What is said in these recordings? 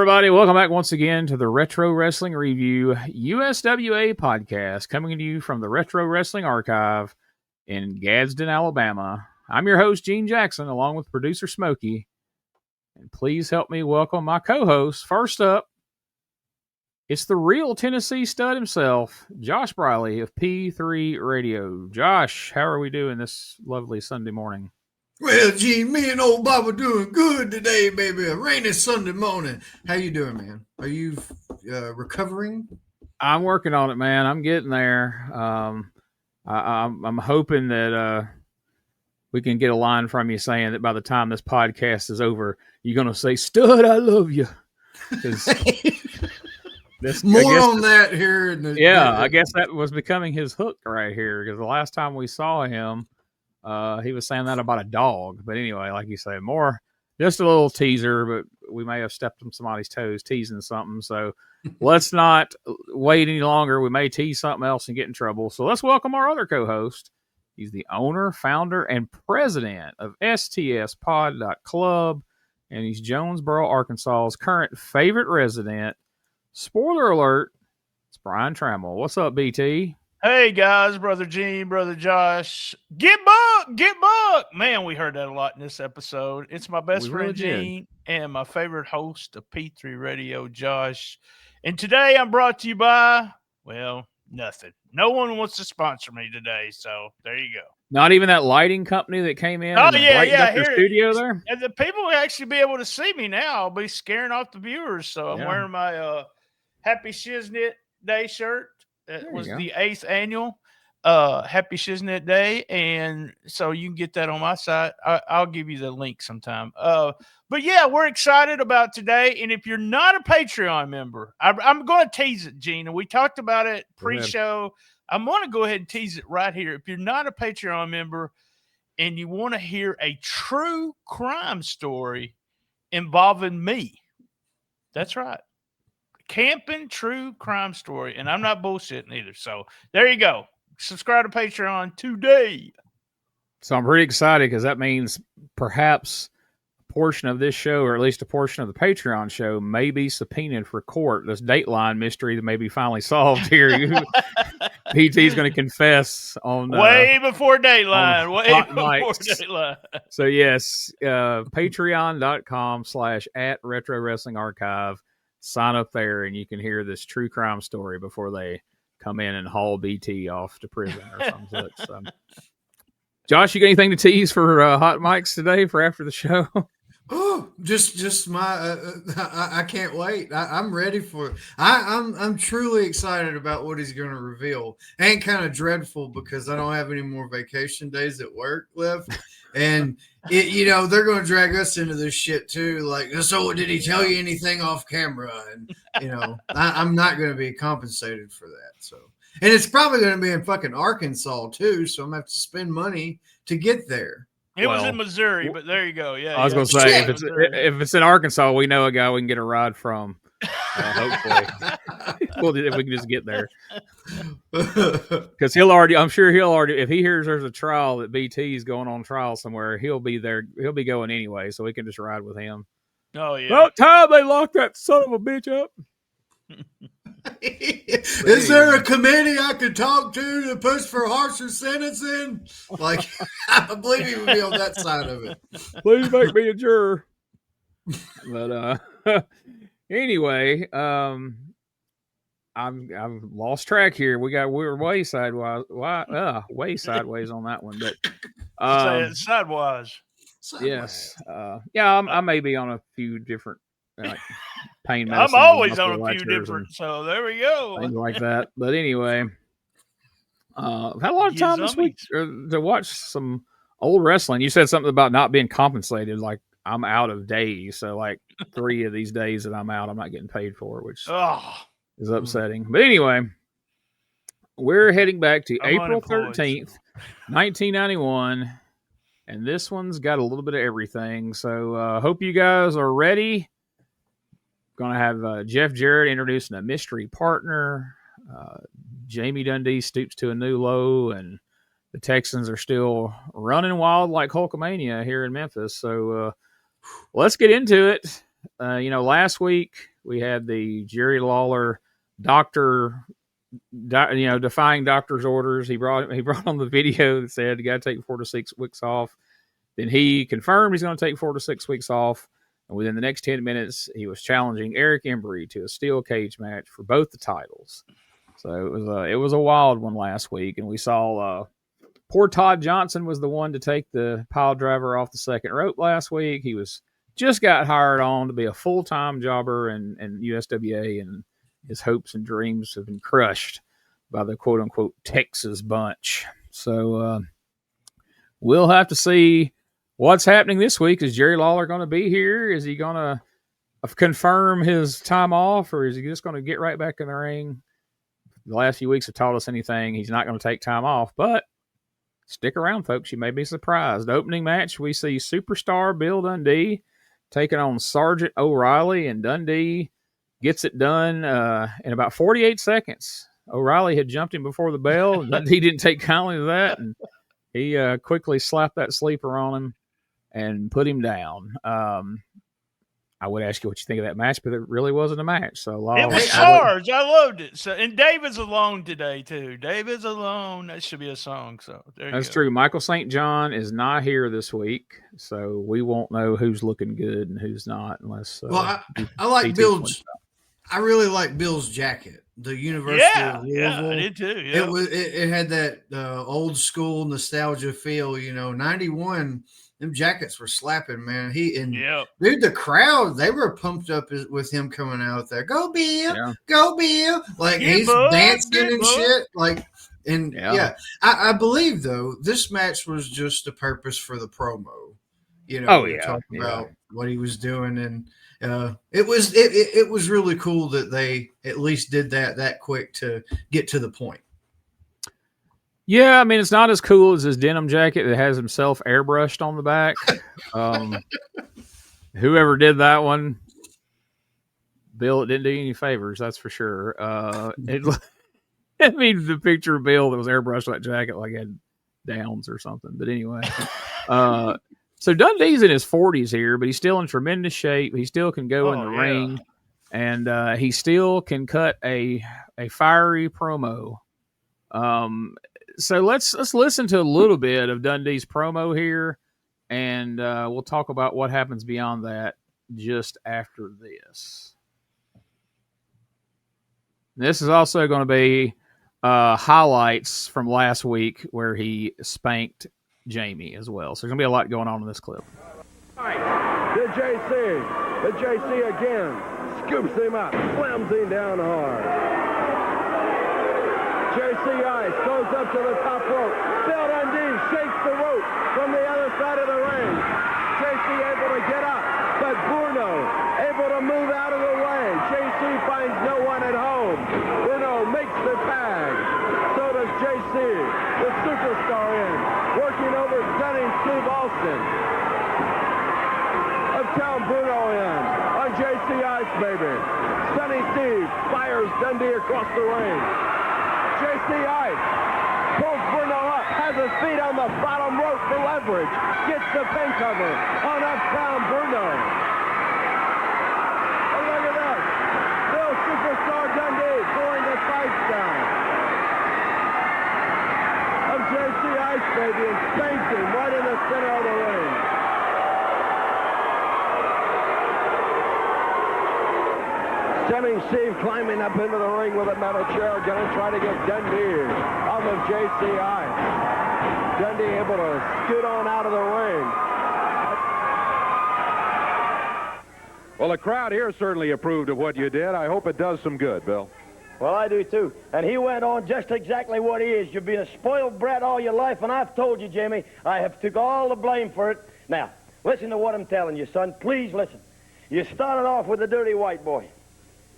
everybody. Welcome back once again to the Retro Wrestling Review USWA podcast, coming to you from the Retro Wrestling Archive in Gadsden, Alabama. I'm your host, Gene Jackson, along with producer Smokey. And please help me welcome my co-host. First up, it's the real Tennessee stud himself, Josh Briley of P3 Radio. Josh, how are we doing this lovely Sunday morning? Well, Gene, me and old Bob are doing good today, baby. A rainy Sunday morning. How you doing, man? Are you recovering? I'm working on it, man. I'm getting there. I'm hoping that we can get a line from you saying that by the time this podcast is over, you're going to say, "Stud, I love you." More on that here. I guess that was becoming his hook right here, because the last time we saw him, he was saying that about a dog. But anyway, like you say, more just a little teaser, but we may have stepped on somebody's toes teasing something. So let's not wait any longer. We may tease something else and get in trouble. So let's welcome our other co-host. He's the owner, founder, and president of STSpod.club, and he's Jonesboro, Arkansas's current favorite resident. Spoiler alert, it's Brian Trammell. What's up, BT? Hey, guys, Brother Gene, Brother Josh. Get buck. Man, we heard that a lot in this episode. It's my best friend, Gene, and my favorite host of P3 Radio, Josh. And today I'm brought to you by, well, nothing. No one wants to sponsor me today, so there you go. Not even that lighting company that came in and brightened up your studio there? And the people will actually be able to see me now. I'll be scaring off the viewers, so I'm wearing my Happy Shiznit Day shirt. It was the 8th annual Happy Shiznit Day, and so you can get that on my site. I'll give you the link sometime. But yeah, we're excited about today, and if you're not a Patreon member, I'm going to tease it, Gene, and we talked about it pre-show. I'm going to go ahead and tease it right here. If you're not a Patreon member and you want to hear a true crime story involving me, that's right. Camping true crime story, and I'm not bullshitting either. So there you go. Subscribe to Patreon today. So I'm pretty excited because that means perhaps a portion of this show, or at least a portion of the Patreon show, may be subpoenaed for court. This Dateline mystery that may be finally solved here. PT is going to confess on way before Dateline. Way before Dateline. So yes, patreon.com/@Retro Wrestling Archive. Sign up there and you can hear this true crime story before they come in and haul BT off to prison or something. So, Josh, you got anything to tease for hot mics today for after the show? Oh, just my I can't wait. I'm ready for it. I'm truly excited about what he's going to reveal. And kind of dreadful because I don't have any more vacation days at work left. And they're going to drag us into this shit too. Like, so did he tell you anything off camera? And I'm not going to be compensated for that. So, and it's probably going to be in fucking Arkansas too. So I'm going to have to spend money to get there. It was in Missouri, but there you go. Yeah, I was going to say, if it's in Arkansas, we know a guy we can get a ride from. Hopefully, if we can just get there, because I'm sure he'll already, if he hears there's a trial that BT is going on trial somewhere, he'll be there. He'll be going anyway, so we can just ride with him. Oh yeah. About time they locked that son of a bitch up. Is there a committee I could talk to push for harsher sentencing? Like, I believe he would be on that side of it. Please make me a juror. But anyway, I've lost track here. We're way sideways. Way sideways on that one, but sidewise. Yes. I may be on a few different pain medicines. I'm always on a few different, so there we go. Things like that. But anyway, I've had a lot of time this week to watch some old wrestling. You said something about not being compensated. Like, I'm out of days. So, like, 3 of these days that I'm out, I'm not getting paid for, which is upsetting. But anyway, we're heading back to April 13th, 1991. And this one's got a little bit of everything. So, hope you guys are ready. Going to have Jeff Jarrett introducing a mystery partner. Jamie Dundee stoops to a new low, and the Texans are still running wild like Hulkamania here in Memphis. So let's get into it. Last week we had the Jerry Lawler doctor, defying doctor's orders. He brought on the video that said you got to take 4 to 6 weeks off. Then he confirmed he's going to take 4 to 6 weeks off. And within the next 10 minutes, he was challenging Eric Embry to a steel cage match for both the titles. So it was a wild one last week, and we saw poor Todd Johnson was the one to take the pile driver off the second rope last week. He just got hired on to be a full-time jobber in USWA, and his hopes and dreams have been crushed by the quote-unquote Texas bunch. So we'll have to see what's happening this week. Is Jerry Lawler going to be here? Is he going to confirm his time off, or is he just going to get right back in the ring? The last few weeks have taught us anything. He's not going to take time off, but stick around, folks. You may be surprised. The opening match, we see superstar Bill Dundee taking on Sergeant O'Reilly, and Dundee gets it done in about 48 seconds. O'Reilly had jumped him before the bell, and Dundee didn't take kindly to that, and he quickly slapped that sleeper on him and put him down. I would ask you what you think of that match, but it really wasn't a match. So it was Sarge. I loved it. So, and David's alone today too. David's alone. That should be a song. So that's true. Michael St. John is not here this week, so we won't know who's looking good and who's not unless. I like Bill's. I really like Bill's jacket. The University of Louisville. Yeah, I did too. Yeah. It had that old school nostalgia feel. 91. Them jackets were slapping, man. Dude, the crowd, they were pumped up with him coming out there. Go Bill, go Bill. Like he's dancing and shit. Like, and I believe though, this match was just a purpose for the promo. Talk about what he was doing, and it was really cool that they at least did that quick to get to the point. Yeah, I mean, it's not as cool as his denim jacket that has himself airbrushed on the back. Whoever did that one, Bill, it didn't do you any favors, that's for sure. The picture of Bill that was airbrushed on that jacket like had downs or something. But anyway, so Dundee's in his 40s here, but he's still in tremendous shape. He still can go in the ring, and he still can cut a fiery promo. So let's listen to a little bit of Dundee's promo here, and we'll talk about what happens beyond that just after this. This is also going to be highlights from last week where he spanked Jamie as well. So there's going to be a lot going on in this clip. The JC again, scoops him up, slams him down hard. JC Ice goes up to the top rope. Bill Dundee shakes the rope from the other side of the ring. JC able to get up, but Bruno able to move out of the way. JC finds no one at home. Bruno makes the tag. So does JC, the superstar in, working over Stunning Steve Austin. Uptown Bruno in on JC Ice, baby. Stunning Steve fires Dundee across the ring. JC Ice pulls Bruno up, has his feet on the bottom rope for leverage, gets the pin cover on Uptown Bruno. And look at this. Bill Superstar Dundee pulling the sights down of JC Ice, baby, and spanks him right in the center of the ring. Stunning Steve climbing up into the ring with a metal chair, going to try to get Dundee off of JC Ice. Dundee able to scoot on out of the ring. Well, the crowd here certainly approved of what you did. I hope it does some good, Bill. Well, I do too. And he went on just exactly what he is. You've been a spoiled brat all your life, and I've told you, Jamie, I have took all the blame for it. Now, listen to what I'm telling you, son. Please listen. You started off with the dirty white boy.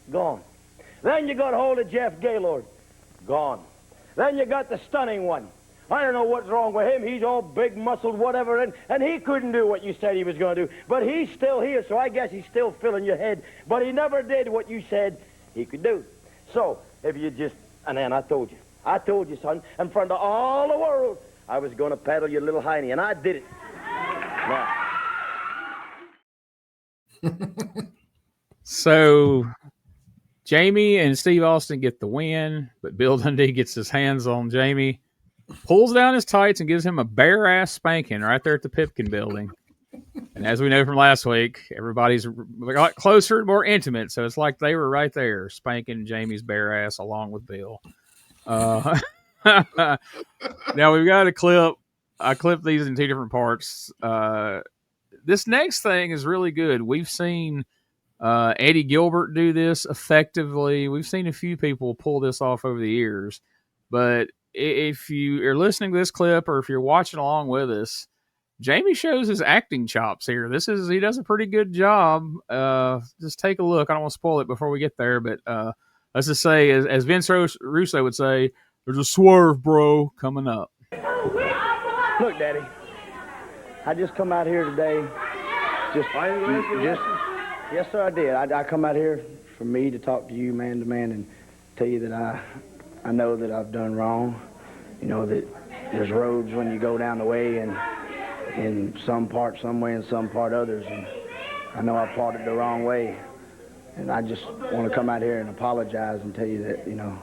Gone. Then you got hold of Jeff Gaylord. Gone. Then you got the stunning one. I don't know what's wrong with him. He's all big, muscled, whatever, and he couldn't do what you said he was going to do. But he's still here, so I guess he's still filling your head. But he never did what you said he could do. So, if you just... And then I told you, son, in front of all the world, I was going to paddle your little hiney, and I did it. Now. So Jamie and Steve Austin get the win, but Bill Dundee gets his hands on Jamie, pulls down his tights, and gives him a bare-ass spanking right there at the Pipkin building. And as we know from last week, everybody's got closer and more intimate, so it's like they were right there spanking Jamie's bare ass along with Bill. Now we've got a clip. I clipped these in two different parts. This next thing is really good. We've seen Eddie Gilbert do this effectively. We've seen a few people pull this off over the years. But if you are listening to this clip or if you're watching along with us, Jamie shows his acting chops here. He does a pretty good job. Just take a look. I don't want to spoil it before we get there, but let's just say, as Vince Russo would say, there's a swerve, bro, coming up. Look, Daddy, I just come out here today. Yes, sir, I did. I come out here for me to talk to you man to man and tell you that I know that I've done wrong. You know that there's roads when you go down the way, and in some part some way and some part others, and I know I parted the wrong way, and I just want to come out here and apologize and tell you that, you know,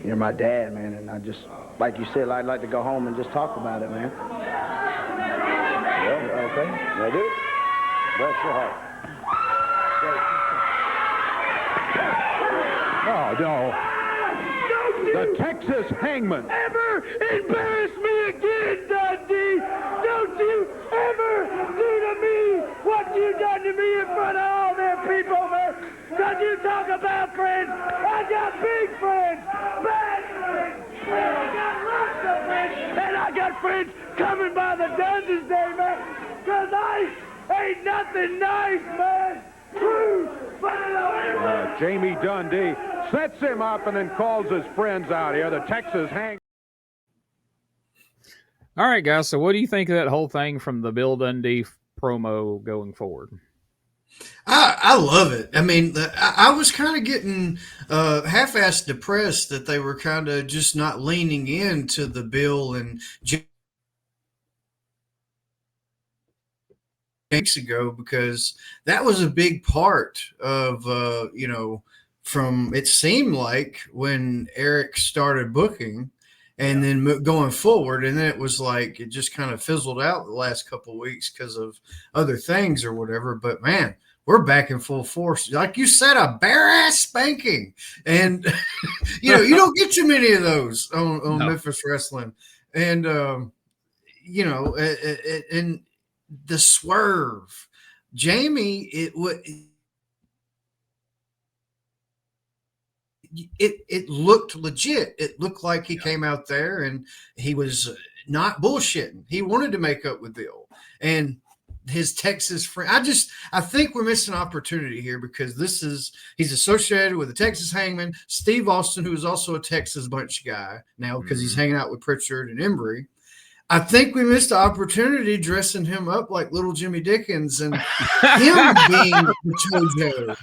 you're my dad, man, and I just, like you said, I'd like to go home and just talk about it, man. Yeah, okay, I do. Bless your heart. No. The Texas Hangmen. Ever embarrass me again, Dundee. Don't you ever do to me what you done to me in front of all them people, man. Don't you talk about friends. I got big friends, bad friends. I got lots of friends. And I got friends coming by the Dungeons Day, man. Because I ain't nothing nice, man. Jamie Dundee sets him up and then calls his friends out here, the Texas Hangmen. All right, guys. So, what do you think of that whole thing from the Bill Dundee promo going forward? I love it. I mean, I was kind of getting half-assed depressed that they were kind of just not leaning into the Bill and weeks ago, because that was a big part of from, it seemed like, when Eric started booking and then going forward, and then it was like it just kind of fizzled out the last couple of weeks because of other things or whatever. But man, we're back in full force, like you said, a bare ass spanking, and you don't get too many of those on no. Memphis wrestling, and and the swerve, Jamie, it looked legit. It looked like he came out there and he was not bullshitting. He wanted to make up with Bill and his Texas friend. I think we're missing an opportunity here, because he's associated with the Texas Hangmen, Steve Austin, who is also a Texas bunch guy now because he's hanging out with Pritchard and Embry. I think we missed the opportunity dressing him up like little Jimmy Dickens and him being the JoJo,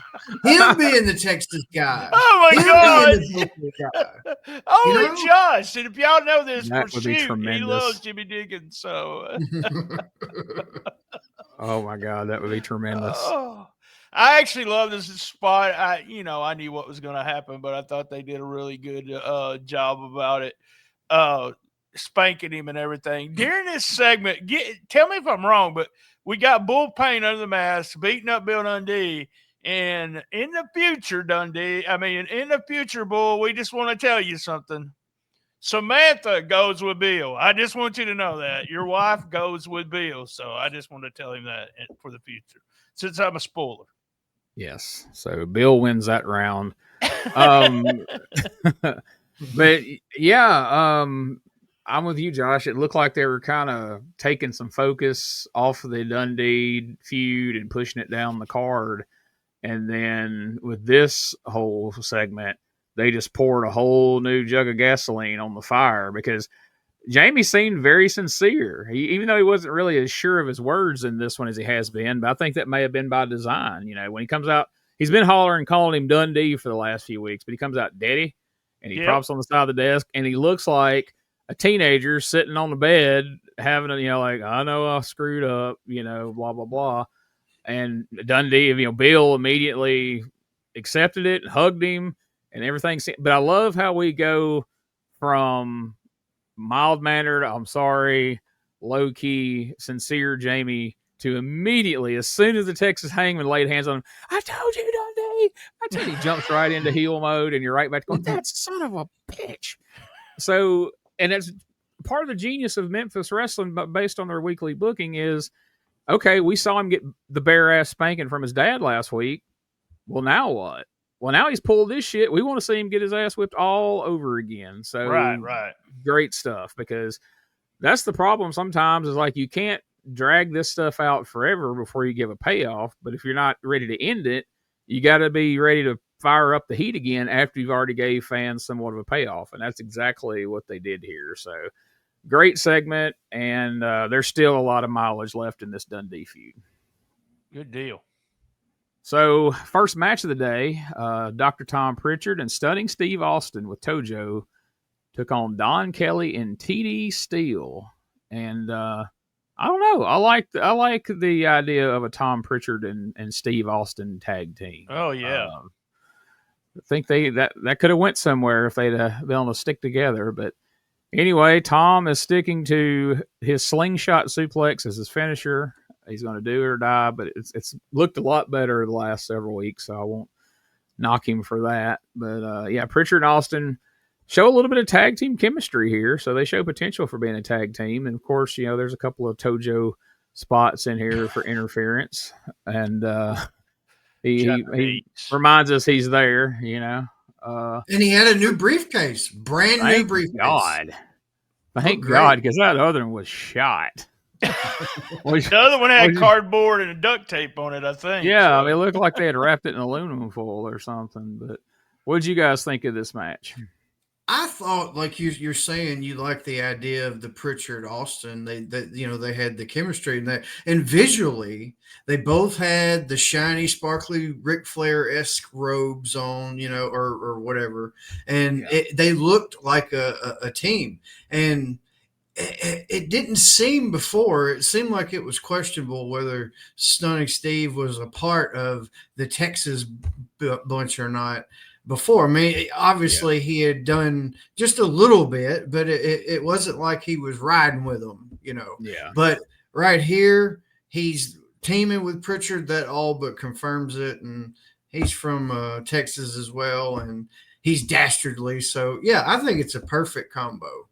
him being the Texas guy. Oh my God! Only Josh, and if y'all know this, for shoot, he loves Jimmy Dickens. So, oh my God, that would be tremendous. I actually love this spot. I knew what was going to happen, but I thought they did a really good job about it. Spanking him and everything during this segment. Tell me if I'm wrong, but we got Bull Payne under the mask beating up Bill Dundee, and in the future, Bull, we just want to tell you something. Samantha goes with Bill. I just want you to know that your wife goes with Bill, so I just want to tell him that for the future, since I'm a spoiler. Yes, so Bill wins that round. But yeah, I'm with you, Josh. It looked like they were kind of taking some focus off of the Dundee feud and pushing it down the card. And then with this whole segment, they just poured a whole new jug of gasoline on the fire, because Jamie seemed very sincere. Even though he wasn't really as sure of his words in this one as he has been, but I think that may have been by design. When he comes out, he's been hollering, calling him Dundee for the last few weeks, but he comes out Daddy, and he props on the side of the desk, and he looks like a teenager sitting on the bed having like, I know I screwed up, blah, blah, blah. And Dundee, Bill immediately accepted it, hugged him, and everything. But I love how we go from mild-mannered, I'm sorry, low-key, sincere Jamie to immediately, as soon as the Texas Hangman laid hands on him, I told you, Dundee. I told you, he jumps right into heel mode, and you're right back to going, that son of a bitch. So, and that's part of the genius of Memphis wrestling, but based on their weekly booking is, okay, we saw him get the bare ass spanking from his dad last week. Well, now what? Well, now he's pulled this shit. We want to see him get his ass whipped all over again. So, right. Great stuff, because that's the problem sometimes is like you can't drag this stuff out forever before you give a payoff. But if you're not ready to end it, you got to be ready to fire up the heat again after you've already gave fans somewhat of a payoff. And that's exactly what they did here. So great segment. And there's still a lot of mileage left in this Dundee feud. Good deal. So first match of the day, Dr. Tom Pritchard and Stunning Steve Austin with Tojo took on Don Kelly and TD Steele. And I don't know. I like the idea of a Tom Pritchard and Steve Austin tag team. Oh yeah. I think that could have went somewhere if they'd been able to stick together. But anyway, Tom is sticking to his slingshot suplex as his finisher. He's going to do it or die, but it's looked a lot better the last several weeks, so I won't knock him for that. But yeah, Pritchard and Austin show a little bit of tag team chemistry here, so they show potential for being a tag team. And of course, there's a couple of Tojo spots in here for interference, and he reminds us he's there. And he had a new briefcase, brand new briefcase. Thank God, because that other one was shot. The other one had cardboard and duct tape on it, I think. Yeah, so. I mean, it looked like they had wrapped it in aluminum foil or something. But what did you guys think of this match? I thought, like you're saying, you like the idea of the Pritchard Austin. They had the chemistry and visually, they both had the shiny, sparkly Ric Flair-esque robes on, or whatever, and they looked like a team. And it didn't seem before. It seemed like it was questionable whether Stunning Steve was a part of the Texas bunch or not before. I mean, obviously he had done just a little bit, but it wasn't like he was riding with them, Yeah. But right here, he's teaming with Pritchard. That all but confirms it. And he's from Texas as well, and he's dastardly. So, yeah, I think it's a perfect combo.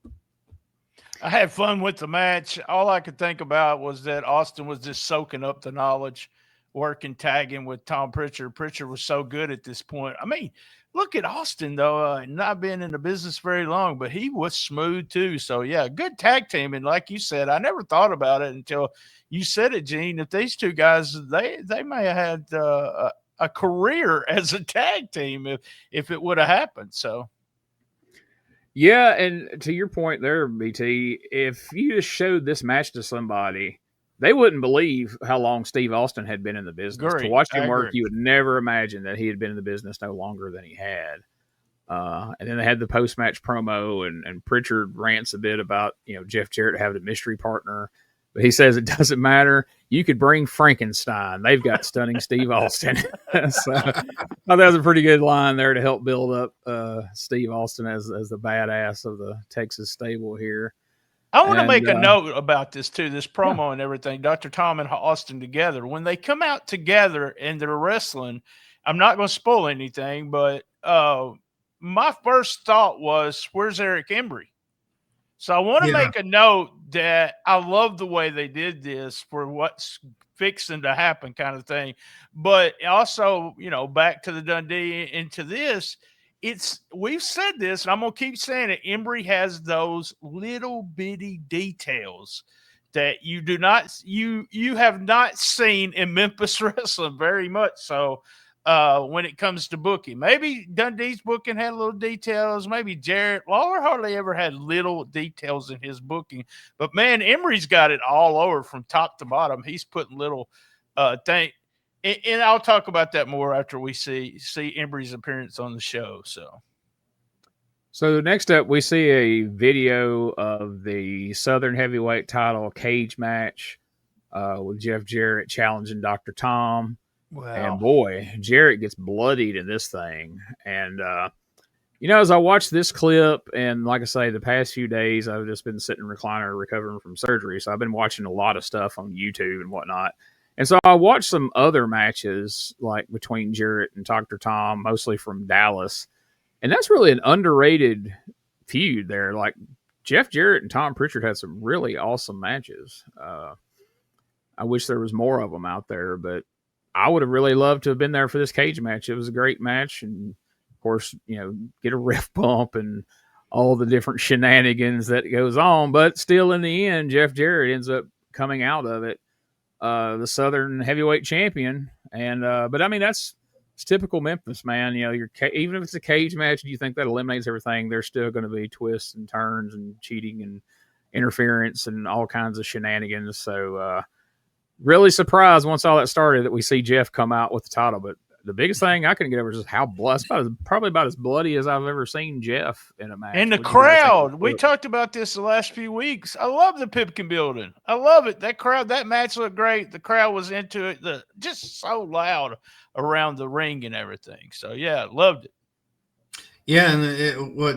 I had fun with the match. All I could think about was that Austin was just soaking up the knowledge, working, tagging with Tom Pritchard. Pritchard was so good at this point. I mean, look at Austin, though, not being in the business very long, but he was smooth too. So, yeah, good tag team. And like you said, I never thought about it until you said it, Gene. If these two guys, they may have had a career as a tag team if it would have happened. So. Yeah, and to your point there, BT, if you just showed this match to somebody, they wouldn't believe how long Steve Austin had been in the business. To watch him work, you would never imagine that he had been in the business no longer than he had. And then they had the post-match promo, and Pritchard rants a bit about Jeff Jarrett having a mystery partner. But he says it doesn't matter. You could bring Frankenstein. They've got Stunning Steve Austin. So I thought that was a pretty good line there to help build up Steve Austin as the badass of the Texas stable here. I want to make a note about this, too, this promo and everything, Dr. Tom and Austin together. When they come out together and they're wrestling, I'm not going to spoil anything, but my first thought was, where's Eric Embry? So I want to make a note that I love the way they did this for what's fixing to happen kind of thing. But also, back to the Dundee into this, we've said this, and I'm going to keep saying it. Embry has those little bitty details that you have not seen in Memphis wrestling very much. So when it comes to booking, maybe Dundee's booking had little details. Maybe Jarrett, Lawler hardly ever had little details in his booking, but man, Embry's got it all over from top to bottom. He's putting little thing. And I'll talk about that more after we see Embry's appearance on the show. So next up, we see a video of the Southern Heavyweight title cage match with Jeff Jarrett challenging Dr. Tom. Wow. And boy, Jarrett gets bloodied in this thing. And, as I watch this clip, and like I say, the past few days, I've just been sitting in recliner recovering from surgery. So I've been watching a lot of stuff on YouTube and whatnot. And so I watched some other matches, like between Jarrett and Dr. Tom, mostly from Dallas. And that's really an underrated feud there. Like Jeff Jarrett and Tom Pritchard had some really awesome matches. I wish there was more of them out there, but I would have really loved to have been there for this cage match. It was a great match. And of course, get a ref bump and all the different shenanigans that goes on. But still in the end, Jeff Jarrett ends up coming out of it, the Southern heavyweight champion. And, but I mean, it's typical Memphis, man. Even if it's a cage match, do you think that eliminates everything? There's still going to be twists and turns and cheating and interference and all kinds of shenanigans. So, really surprised once all that started that we see Jeff come out with the title. But the biggest thing I couldn't get over is just how bloody, probably about as bloody as I've ever seen Jeff in a match. And the crowd, we talked about this the last few weeks. I love the Pipkin building. I love it. That crowd, that match looked great. The crowd was into it. Just so loud around the ring and everything. So yeah, loved it. Yeah, and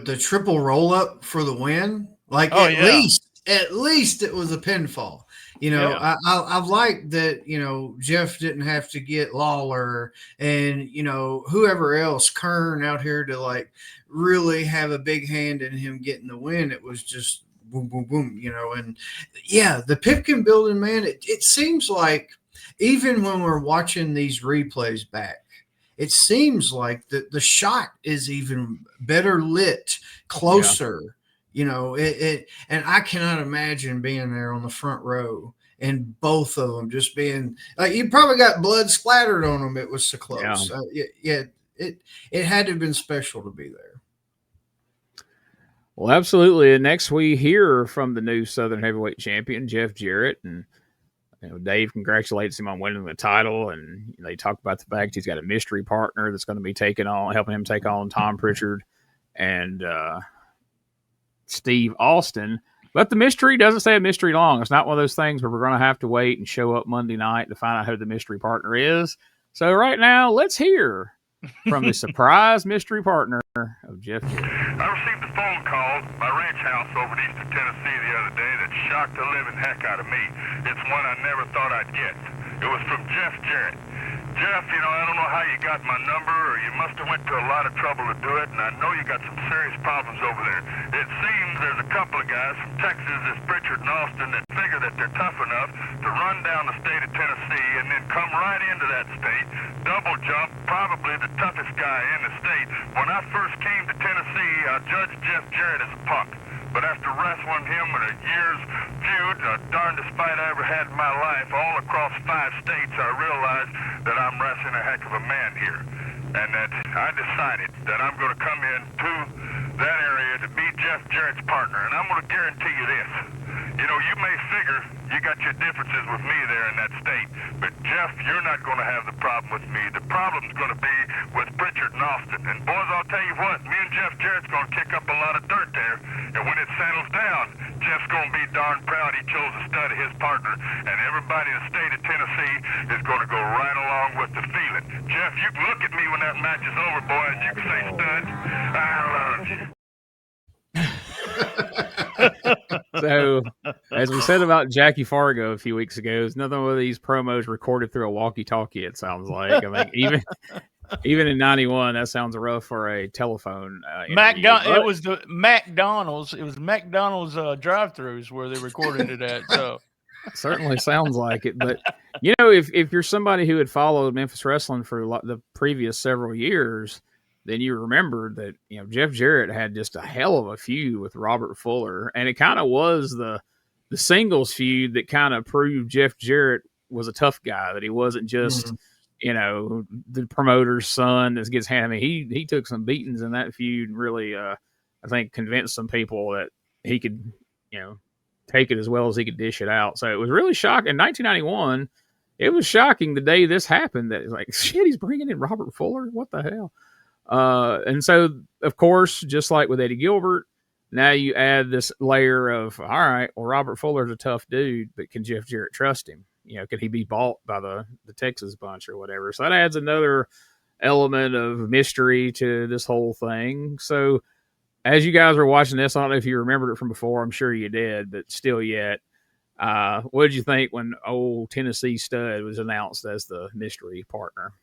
the triple roll up for the win. Like at least it was a pinfall. I like that, Jeff didn't have to get Lawler and, whoever else, Kern out here to like really have a big hand in him getting the win. It was just boom, boom, boom, and yeah, the Pipkin building, man, it seems like even when we're watching these replays back, it seems like the shot is even better lit, closer. Yeah. And I cannot imagine being there on the front row and both of them just being like, you probably got blood splattered on them. It was so close. Yeah. It had to have been special to be there. Well, absolutely. And next we hear from the new Southern heavyweight champion, Jeff Jarrett, and Dave congratulates him on winning the title. And they talk about the fact he's got a mystery partner that's going to be helping him take on Tom Pritchard and, Steve Austin, but the mystery doesn't stay a mystery long. It's not one of those things where we're going to have to wait and show up Monday night to find out who the mystery partner is. So right now, let's hear from the surprise mystery partner of Jeff Jarrett. I received a phone call at my ranch house over in eastern Tennessee the other day that shocked the living heck out of me. It's one I never thought I'd get. It was from Jeff Jarrett. Jeff, I don't know how you got my number, or you must have went to a lot of trouble to do it, and I know you got some serious problems over there. It seems there's a couple of guys from Texas, this Pritchard and Austin, that figure that they're tough enough to run down the state of Tennessee and then come right into that state, double jump probably the toughest guy in the state. When I first came to Tennessee, I judged Jeff Jarrett as a punk. But after wrestling him in a year's feud, the darndest fight I ever had in my life, all across 5 states, I realized that I'm wrestling a heck of a man here. And that I decided that I'm going to come into that area to be Jeff Jarrett's partner. And I'm going to guarantee you this. You may figure you got your differences with me there in that state, but Jeff, you're not going to have the problem with me. The problem's going to be with Pritchard and Austin. And boys, I'll tell you what, me and Jeff Jarrett's going to kick up a lot of dirt there. And when it settles down, Jeff's going to be darn proud he chose a stud of his partner. And everybody in the state of Tennessee is going to go right along with the feeling. Jeff, you can look at me when that match is over, boys. You can say, stud, I love you. So, as we said about Jackie Fargo a few weeks ago, there's nothing with these promos recorded through a walkie-talkie. It sounds like. I mean, even in '91, that sounds rough for a telephone. It was the McDonald's. It was McDonald's drive-throughs where they recorded it at. So, certainly sounds like it. But if you're somebody who had followed Memphis wrestling for the previous several years, then you remember that, Jeff Jarrett had just a hell of a feud with Robert Fuller. And it kind of was the singles feud that kind of proved Jeff Jarrett was a tough guy, that he wasn't just, the promoter's son that gets handed. I mean, he took some beatings in that feud and really, I think, convinced some people that he could, take it as well as he could dish it out. So it was really shocking. In 1991, it was shocking the day this happened that it's like, shit, he's bringing in Robert Fuller? What the hell? And so, of course, just like with Eddie Gilbert, now you add this layer of, all right, well, Robert Fuller's a tough dude, but can Jeff Jarrett trust him? can he be bought by the Texas bunch or whatever? So that adds another element of mystery to this whole thing. So as you guys were watching this, I don't know if you remembered it from before. I'm sure you did, but still yet. What did you think when old Tennessee Stud was announced as the mystery partner?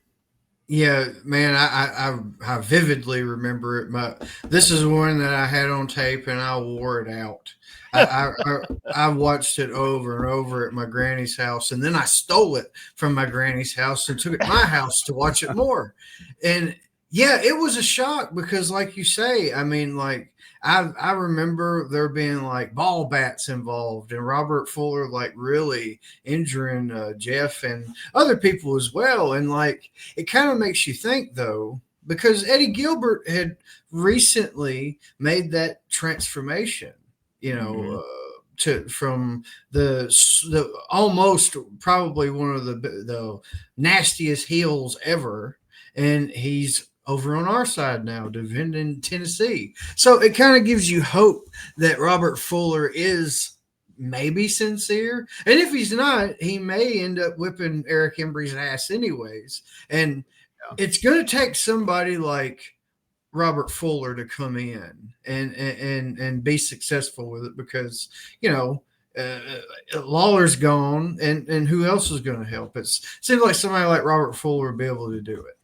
Yeah, man, I vividly remember it. This is one that I had on tape and I wore it out. I watched it over and over at my granny's house, and then I stole it from my granny's house and took it to my house to watch it more. And yeah, it was a shock because, like you say, I mean, like I remember there being like ball bats involved and Robert Fuller like really injuring Jeff and other people as well. And like it kind of makes you think though, because Eddie Gilbert had recently made that transformation, from the almost probably one of the nastiest heels ever, and he's over on our side now, defending Tennessee. So it kind of gives you hope that Robert Fuller is maybe sincere. And if he's not, he may end up whipping Eric Embry's ass anyways. And it's going to take somebody like Robert Fuller to come in and be successful with it because, Lawler's gone, and who else is going to help? It seems like somebody like Robert Fuller would be able to do it.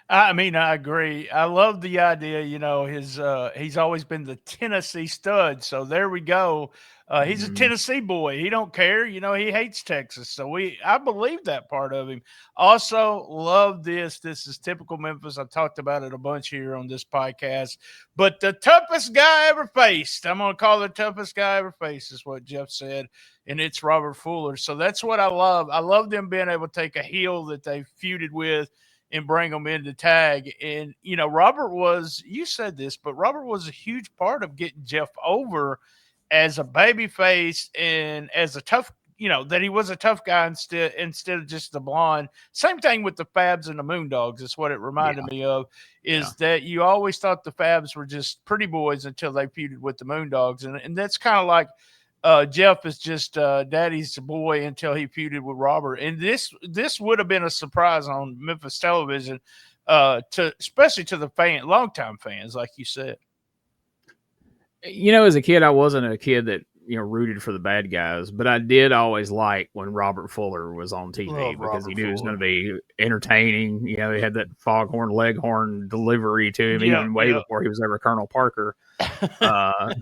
I mean, I agree. I love the idea. He's always been the Tennessee Stud. So there we go. He's a Tennessee boy. He don't care. He hates Texas. So I believe that part of him. Also love this. This is typical Memphis. I talked about it a bunch here on this podcast. But the toughest guy ever faced, I'm going to call it the toughest guy ever faced, is what Jeff said. And it's Robert Fuller. So that's what I love. I love them being able to take a heel that they feuded with and bring them into tag. And, Robert you said this, but Robert was a huge part of getting Jeff over as a babyface and as a tough, that he was a tough guy instead of just the blonde. Same thing with the Fabs and the Moondogs. Is what it reminded me of, that you always thought the Fabs were just pretty boys until they feuded with the Moondogs. And that's kind of like, Jeff is just daddy's boy until he feuded with Robert. And this would have been a surprise on Memphis television, especially to the longtime fans, like you said. As a kid, I wasn't a kid that rooted for the bad guys, but I did always like when Robert Fuller was on TV because he knew it was going to be entertaining. He had that foghorn leghorn delivery to him even way before he was ever Colonel Parker.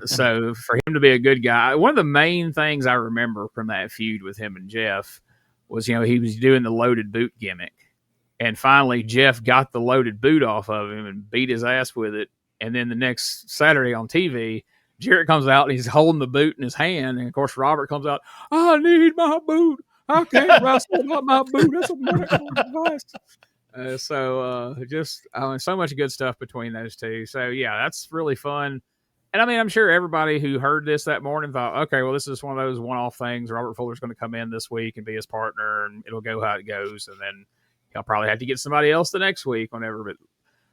So for him to be a good guy, one of the main things I remember from that feud with him and Jeff was, he was doing the loaded boot gimmick, and finally Jeff got the loaded boot off of him and beat his ass with it. And then the next Saturday on TV, Jarrett comes out and he's holding the boot in his hand. And of course, Robert comes out, I need my boot. I can't wrestle without my boot. That's a medical device. So much good stuff between those two. So yeah, that's really fun. And I mean, I'm sure everybody who heard this that morning thought, okay, well, this is one of those one-off things. Robert Fuller's going to come in this week and be his partner, and it'll go how it goes. And then he'll probably have to get somebody else the next week, whenever. But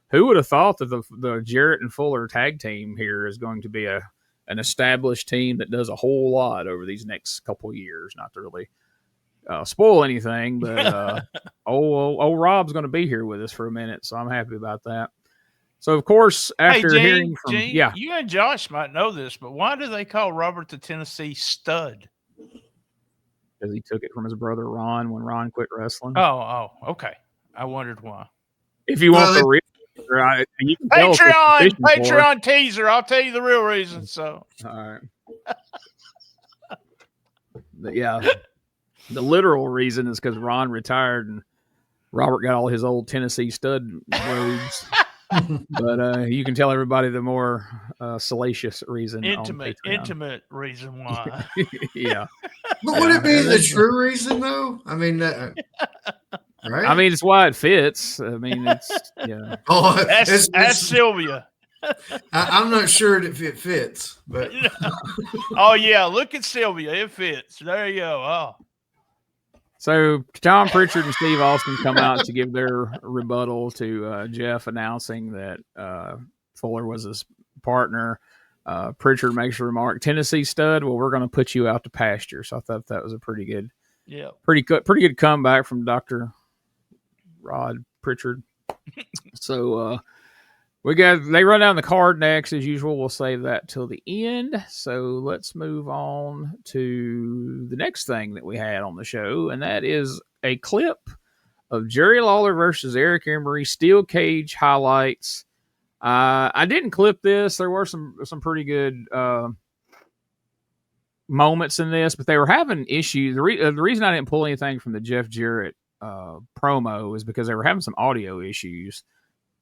who would have thought that the Jarrett and Fuller tag team here is going to be an established team that does a whole lot over these next couple of years? Not to really spoil anything, but old Rob's going to be here with us for a minute, so I'm happy about that. So, of course, after hearing from... Gene, you and Josh might know this, but why do they call Robert the Tennessee Stud? Because he took it from his brother Ron when Ron quit wrestling. Oh, okay. I wondered why. If you want the real... Right, you can Patreon teaser. I'll tell you the real reason. So, all right. But yeah, the literal reason is because Ron retired and Robert got all his old Tennessee Stud robes. But you can tell everybody the more salacious reason. Intimate reason why. Yeah. But would it be the true reason, though? I mean, right? I mean, it's why it fits. I mean, it's yeah. Oh, that's Sylvia. I'm not sure if it fits, but oh yeah, look at Sylvia. It fits. There you go. Oh. So Tom Pritchard and Steve Austin come out to give their rebuttal to Jeff announcing that Fuller was his partner. Pritchard makes a remark, Tennessee Stud, well, we're going to put you out to pasture. So I thought that was a pretty good Yeah. Pretty good comeback from Dr. Rod Pritchard. So they run down the card next as usual. We'll save that till the end. So let's move on to the next thing that we had on the show, and that is a clip of Jerry Lawler versus Eric Embry steel cage highlights. I didn't clip this. There were some pretty good moments in this, but they were having issues. The reason I didn't pull anything from the Jeff Jarrett promo is because they were having some audio issues.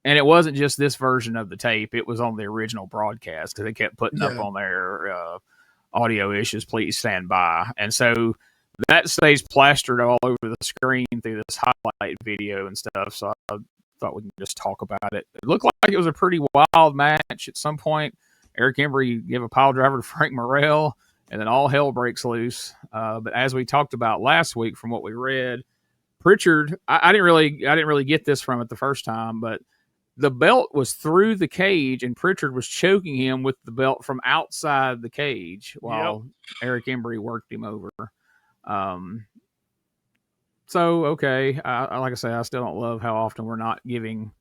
And it wasn't just this version of the tape. It was on the original broadcast because they kept putting up on their audio issues, please stand by. And so that stays plastered all over the screen through this highlight video and stuff. So I thought we can just talk about it. It looked like it was a pretty wild match. At some point, Eric Embry gave a pile driver to Frank Morrell, and then all hell breaks loose. But as we talked about last week from what we read, Pritchard, I didn't really get this from it the first time, but the belt was through the cage, and Pritchard was choking him with the belt from outside the cage while Eric Embry worked him over. So, okay, like I say, I still don't love how often we're not giving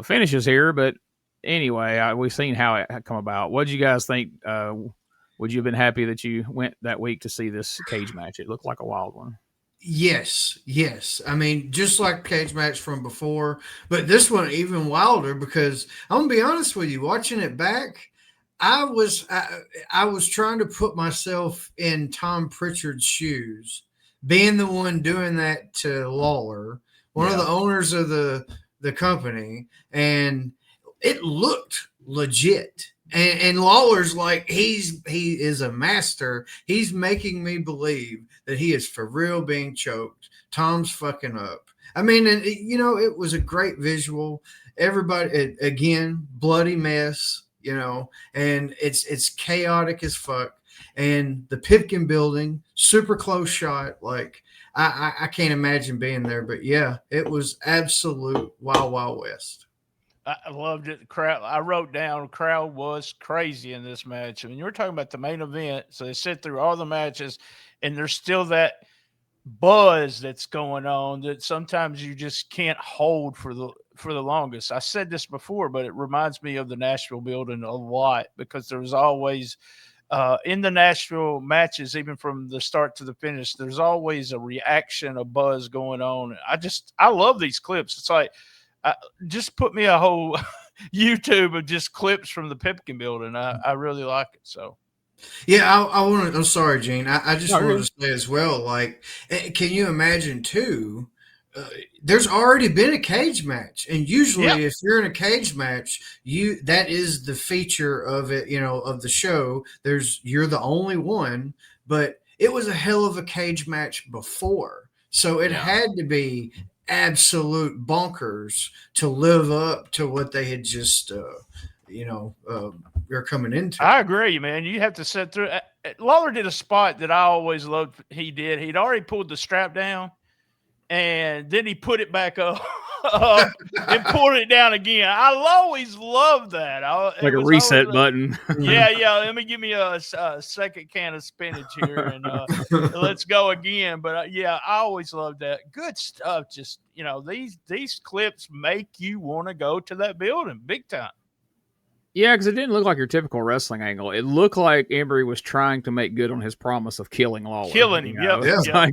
finishes here, but anyway, we've seen how it come about. What did you guys think? Would you have been happy that you went that week to see this cage match? It looked like a wild one. Yes. I mean, just like cage match from before, but this one even wilder because I'm gonna be honest with you. Watching it back, I was trying to put myself in Tom Pritchard's shoes, being the one doing that to Lawler, one of the owners of the company, and it looked legit. And Lawler's like, he is a master. He's making me believe that he is for real being choked. Tom's fucking up. I mean, and it was a great visual. Everybody, again, bloody mess, and it's chaotic as fuck. And the Pipkin building, super close shot. Like, I can't imagine being there. But yeah, it was absolute Wild Wild West. I loved it. The crowd, I wrote down, the crowd was crazy in this match. I mean, you were talking about the main event, so they sit through all the matches, and there's still that buzz that's going on that sometimes you just can't hold for the longest. I said this before, but it reminds me of the Nashville building a lot because there was always in the Nashville matches, even from the start to the finish, there's always a reaction, a buzz going on. I love these clips. It's like, just put me a whole YouTube of just clips from the Pipkin building. I really like it. So, yeah, I'm sorry, Gene. I just wanted to say as well, like, can you imagine too? There's already been a cage match, and usually, if you're in a cage match, that is the feature of it, of the show. You're the only one, but it was a hell of a cage match before, so it had to be absolute bonkers to live up to what they had just they're coming into. I agree, man. You have to sit through. Lawler did a spot that I always loved. He'd already pulled the strap down, and then he put it back up and pulled it down again. I always loved that. Like a reset button. Yeah. Let me give me a second can of spinach here, and let's go again. But I always loved that. Good stuff. Just these clips make you want to go to that building big time. Yeah, because it didn't look like your typical wrestling angle. It looked like Embry was trying to make good on his promise of killing Lawler. Killing him,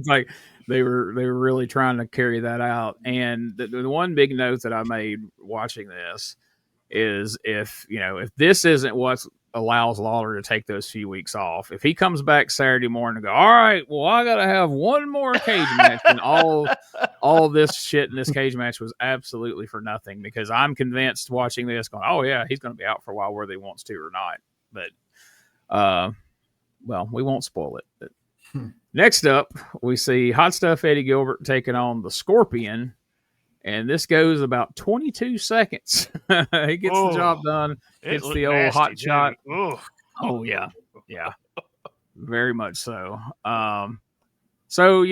Like they were really trying to carry that out. And the one big note that I made watching this is if this isn't what allows Lawler to take those few weeks off, if he comes back Saturday morning and go, all right, well, I got to have one more cage match, and all of this shit in this cage match was absolutely for nothing, because I'm convinced watching this going, oh yeah, he's going to be out for a while whether he wants to or not. But well, we won't spoil it. But next up, we see Hot Stuff Eddie Gilbert taking on the Scorpion, and this goes about 22 seconds. He gets the job done. Gets the old nasty, hot shot. Oh, yeah. Yeah. Very much so. So,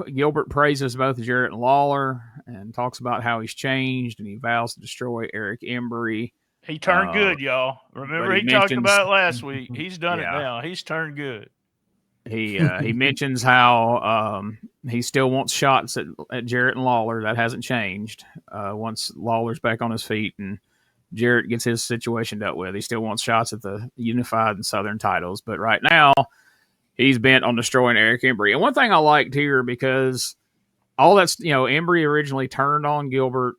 Gilbert praises both Jarrett and Lawler and talks about how he's changed, and he vows to destroy Eric Embry. He turned good, y'all. Remember, he talked about it last week. He's done it now. He's turned good. He mentions how he still wants shots at Jarrett and Lawler. That hasn't changed. Once Lawler's back on his feet and Jarrett gets his situation dealt with, he still wants shots at the unified and Southern titles. But right now, he's bent on destroying Eric Embry. And one thing I liked here, because all that's, Embry originally turned on Gilbert,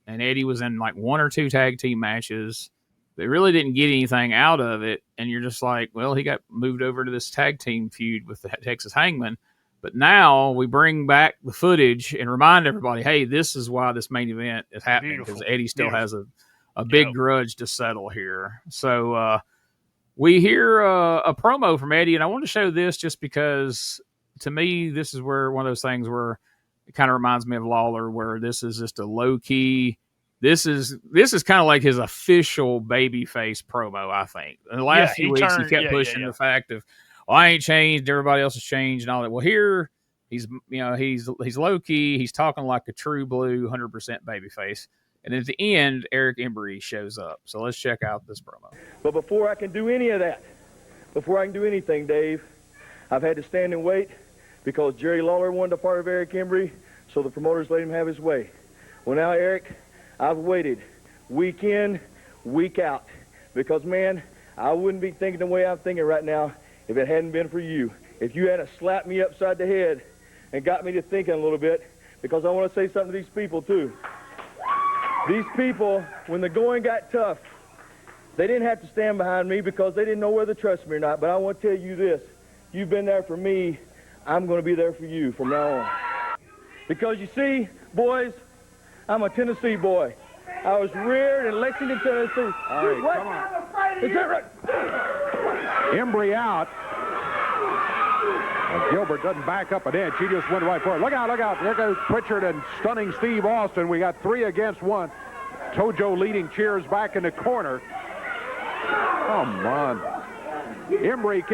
and Eddie was in like 1 or 2 tag team matches. They really didn't get anything out of it. And you're just like, well, he got moved over to this tag team feud with the Texas Hangmen. But now we bring back the footage and remind everybody, hey, this is why this main event is happening, because Eddie still has a big grudge to settle here. So we hear a promo from Eddie, and I want to show this just because, to me, this is where one of those things where it kind of reminds me of Lawler, where this is just a low-key. This is kind of like his official babyface promo, I think. In the last few weeks, he kept pushing the fact of, I ain't changed, everybody else has changed and all that. Well, here he's low key, he's talking like a true blue 100% babyface. And at the end, Eric Embry shows up. So let's check out this promo. But before I can do any of that, before I can do anything, Dave, I've had to stand and wait because Jerry Lawler wanted a part of Eric Embry, so the promoters let him have his way. Well, now, Eric, I've waited week in, week out, because, man, I wouldn't be thinking the way I'm thinking right now if it hadn't been for you. If you hadn't slapped me upside the head and got me to thinking a little bit, because I want to say something to these people, too. These people, when the going got tough, they didn't have to stand behind me because they didn't know whether to trust me or not. But I want to tell you this. You've been there for me. I'm going to be there for you from now on. Because, you see, boys, I'm a Tennessee boy. I was reared in Lexington, Tennessee. All right, what? Come on. Is that right? Embry out. And Gilbert doesn't back up an inch. He just went right for it. Look out, look out. There goes Pritchard and stunning Steve Austin. We got 3 against 1. Tojo leading cheers back in the corner. Come on. Embry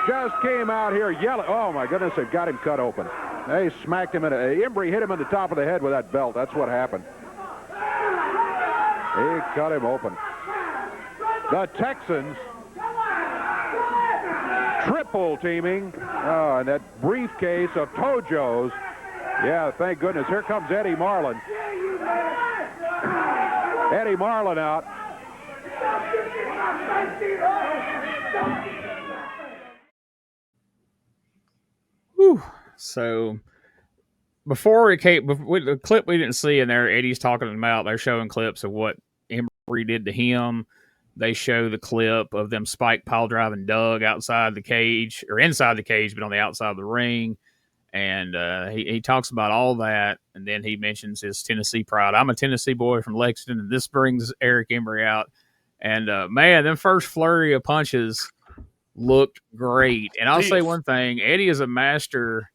just came out here yelling. Oh, my goodness, they've got him cut open. They smacked him Embry hit him in the top of the head with that belt. That's what happened. He cut him open. The Texans triple teaming. And that briefcase of Tojo's. Yeah, thank goodness. Here comes Eddie Marlin. Eddie Marlin out. Whew. So before it came, the clip we didn't see in there, Eddie's talking about, they're showing clips of what Embry did to him. They show the clip of them spike pile driving Doug outside the cage, or inside the cage, but on the outside of the ring. And he talks about all that, and then he mentions his Tennessee pride. I'm a Tennessee boy from Lexington, and this brings Eric Embry out. And, man, them first flurry of punches looked great. And I'll say one thing, Eddie is a master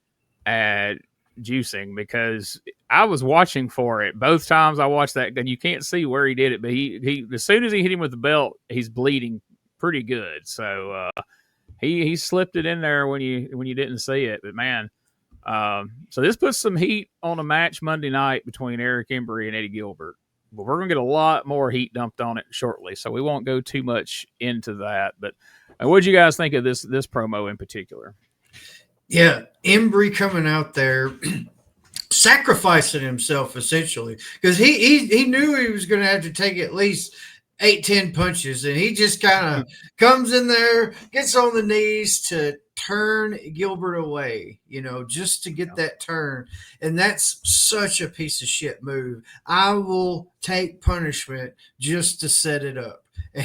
at juicing, because I was watching for it both times I watched that, and you can't see where he did it, but he as soon as he hit him with the belt, he's bleeding pretty good. So he slipped it in there when you didn't see it. But man, so this puts some heat on a match Monday night between Eric Embry and Eddie Gilbert. But we're gonna get a lot more heat dumped on it shortly, so we won't go too much into that. But what did you guys think of this promo in particular? Yeah, Embry coming out there, sacrificing himself essentially, because he knew he was going to have to take at least 8-10 punches, and he just kind of comes in there, gets on the knees to turn Gilbert away, just to get that turn. And that's such a piece of shit move. I will take punishment just to set it up.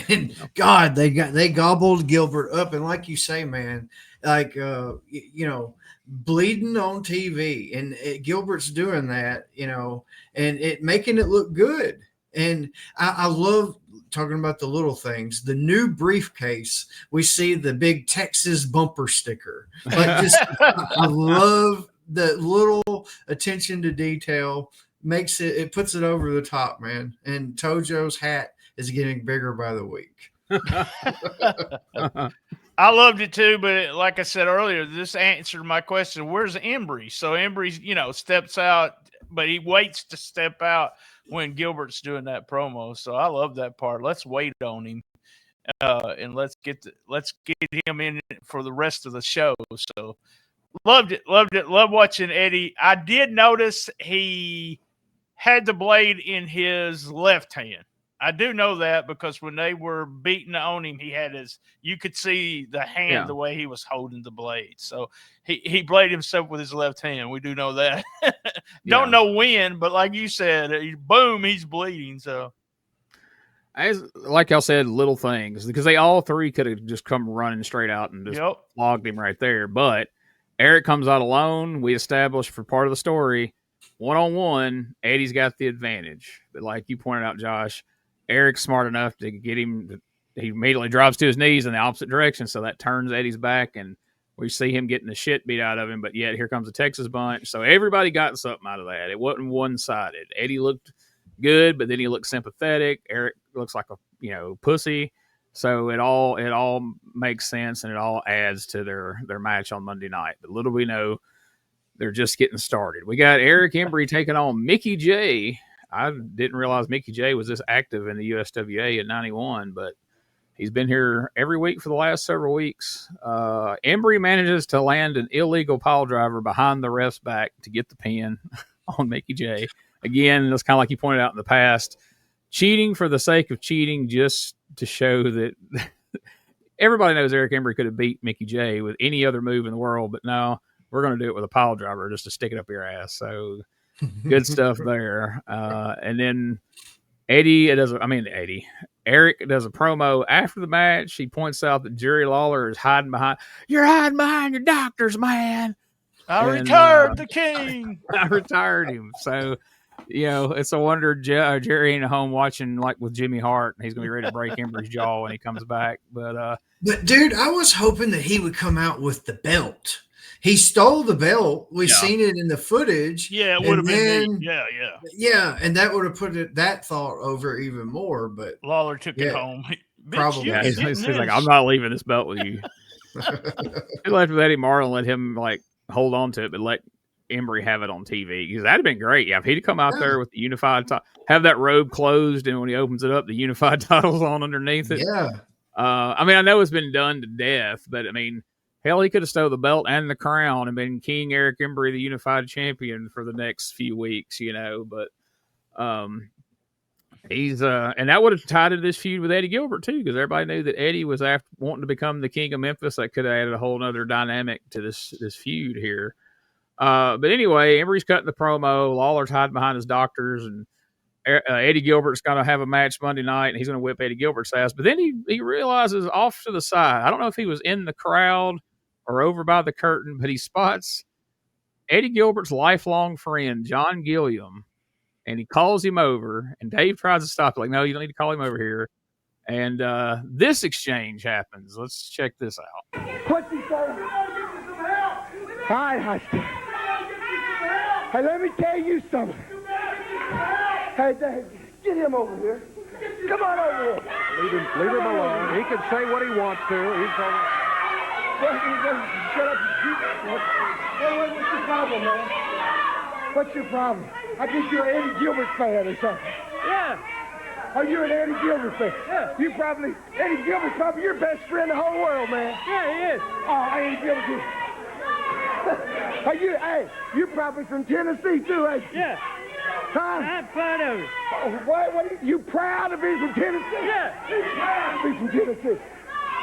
And God, they gobbled Gilbert up. And like you say, man, like, bleeding on TV, and Gilbert's doing that, and it making it look good. And I love talking about the little things. The new briefcase, we see the big Texas bumper sticker. Like, just I love the little attention to detail. It puts it over the top, man. And Tojo's hat is getting bigger by the week. I loved it too, but like I said earlier, this answered my question. Where's Embry? So Embry, steps out, but he waits to step out when Gilbert's doing that promo. So I love that part. Let's wait on him. and let's get him in for the rest of the show. So loved it. Love watching Eddie. I did notice he had the blade in his left hand. I do know that because when they were beating on him, he had you could see the hand, the way he was holding the blade. So he bladed himself with his left hand. We do know that. Don't know when, but like you said, boom, he's bleeding. So, like y'all said, little things, because they all three could have just come running straight out and just logged him right there. But Eric comes out alone. We established for part of the story, one-on-one, Eddie's got the advantage. But like you pointed out, Josh, Eric's smart enough to get him. He immediately drops to his knees in the opposite direction, so that turns Eddie's back, and we see him getting the shit beat out of him. But yet here comes the Texas bunch. So everybody got something out of that. It wasn't one-sided. Eddie looked good, but then he looked sympathetic. Eric looks like a pussy. So it all makes sense, and it all adds to their match on Monday night. But little we know, they're just getting started. We got Eric Embry taking on Mickey J. I didn't realize Mickey J was this active in the USWA in 91, but he's been here every week for the last several weeks. Embry manages to land an illegal pile driver behind the ref's back to get the pin on Mickey J. Again, that's kind of like you pointed out in the past, cheating for the sake of cheating, just to show that everybody knows Eric Embry could have beat Mickey J with any other move in the world, but no, we're going to do it with a pile driver just to stick it up your ass. So good stuff there. And then Eric does a promo after the match. He points out that Jerry Lawler is you're hiding behind your doctors, man. Retired the king. I retired him. So, it's a wonder Jerry ain't at home watching like with Jimmy Hart. He's going to be ready to break Embry's jaw when he comes back. But dude, I was hoping that he would come out with the belt. He stole the belt. We've seen it in the footage. Yeah, it would have been neat. Yeah, and that would have put that thought over even more. But Lawler took it home. Probably. He's like, I'm not leaving this belt with you. He left with Eddie Marlin, let him hold on to it, but let Embry have it on TV, because that'd have been great. Yeah, if he'd come out there with the unified have that robe closed, and when he opens it up, the unified title's on underneath it. Yeah. I know it's been done to death, but hell, he could have stole the belt and the crown and been King Eric Embry, the unified champion, for the next few weeks, but he's and that would have tied into this feud with Eddie Gilbert too, because everybody knew that Eddie was wanting to become the king of Memphis. That could have added a whole other dynamic to this feud here. But anyway, Embry's cutting the promo. Lawler's hiding behind his doctors, and Eddie Gilbert's going to have a match Monday night, and he's going to whip Eddie Gilbert's ass. But then he realizes off to the side, I don't know if he was in the crowd or over by the curtain, but he spots Eddie Gilbert's lifelong friend, John Gilliam, and he calls him over, and Dave tries to stop it. Like, no, you don't need to call him over here. And this exchange happens. Let's check this out. What's he saying? Hi, hey, let me tell you something. Hey, Dave, get him over here. Come on over here. Leave him alone. He can say what he wants to. Shut up. What's your problem, man? What's your problem? I guess you're an Eddie Gilbert fan or something. Yeah. Oh, you're an Eddie Gilbert fan? Yeah. Eddie Gilbert's probably your best friend in the whole world, man. Yeah, he is. Oh, Eddie Gilbert. You're probably from Tennessee, too, ain't you? Yeah. Huh? I'm proud of it. Oh, what are you proud to be from Tennessee? Yeah. He's proud to be from Tennessee.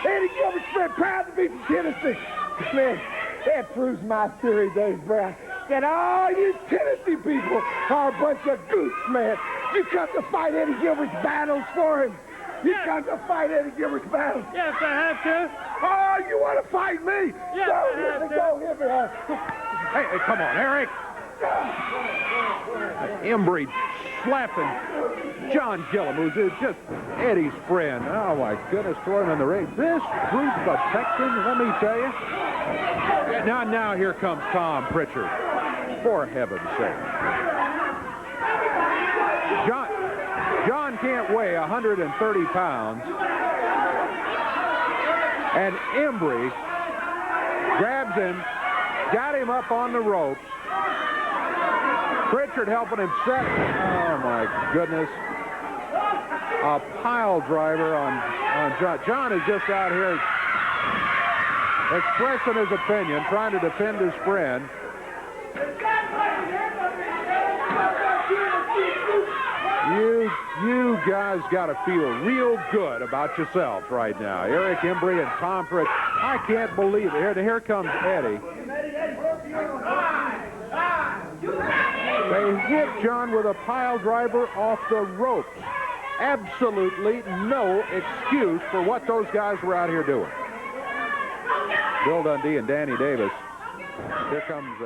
Eddie Gilbert's friend, proud to be from Tennessee. Man, that proves my theory, Dave Brown, that all you Tennessee people are a bunch of goofs, man. You come to fight Eddie Gilbert's battles for him. You come to fight Eddie Gilbert's battles. Yeah, if I have to. Oh, you want to fight me? Yeah, go if I have to. Go hit me. Hey, come on, Eric. Embry slapping John Gilliam, who's just Eddie's friend. Oh, my goodness, throw him in the ring. This proves affection, let me tell you. Now here comes Tom Pritchard. For heaven's sake. John can't weigh 130 pounds. And Embry grabs him, got him up on the ropes. Pritchard helping him set. Oh, my goodness. a pile driver on John. John is just out here expressing his opinion, trying to defend his friend. You guys got to feel real good about yourselves right now. Eric Embry and Tom Pritchard. I can't believe it. Here comes Eddie. They hit John with a pile driver off the ropes. Absolutely no excuse for what those guys were out here doing. Bill Dundee and Danny Davis. Here comes...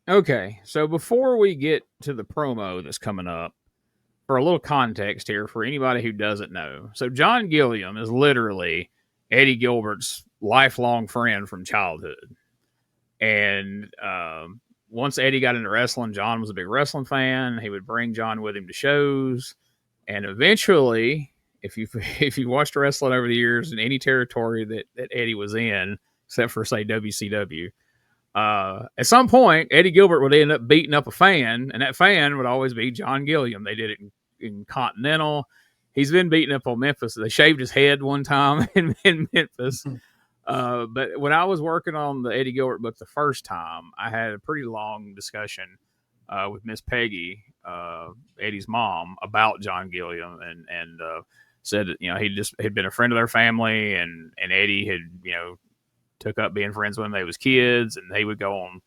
Okay, so before we get to the promo that's coming up, for a little context here for anybody who doesn't know. So John Gilliam is literally Eddie Gilbert's lifelong friend from childhood. And once Eddie got into wrestling, John was a big wrestling fan. He would bring John with him to shows. And eventually, if you watched wrestling over the years in any territory that Eddie was in, except for, say, WCW, at some point, Eddie Gilbert would end up beating up a fan, and that fan would always be John Gilliam. They did it in Continental. He's been beaten up on Memphis. They shaved his head one time in Memphis. But when I was working on the Eddie Gilbert book the first time, I had a pretty long discussion with Miss Peggy, Eddie's mom, about John Gilliam, and said that, he had been a friend of their family, and Eddie had, took up being friends with them. They was kids, and they would go on,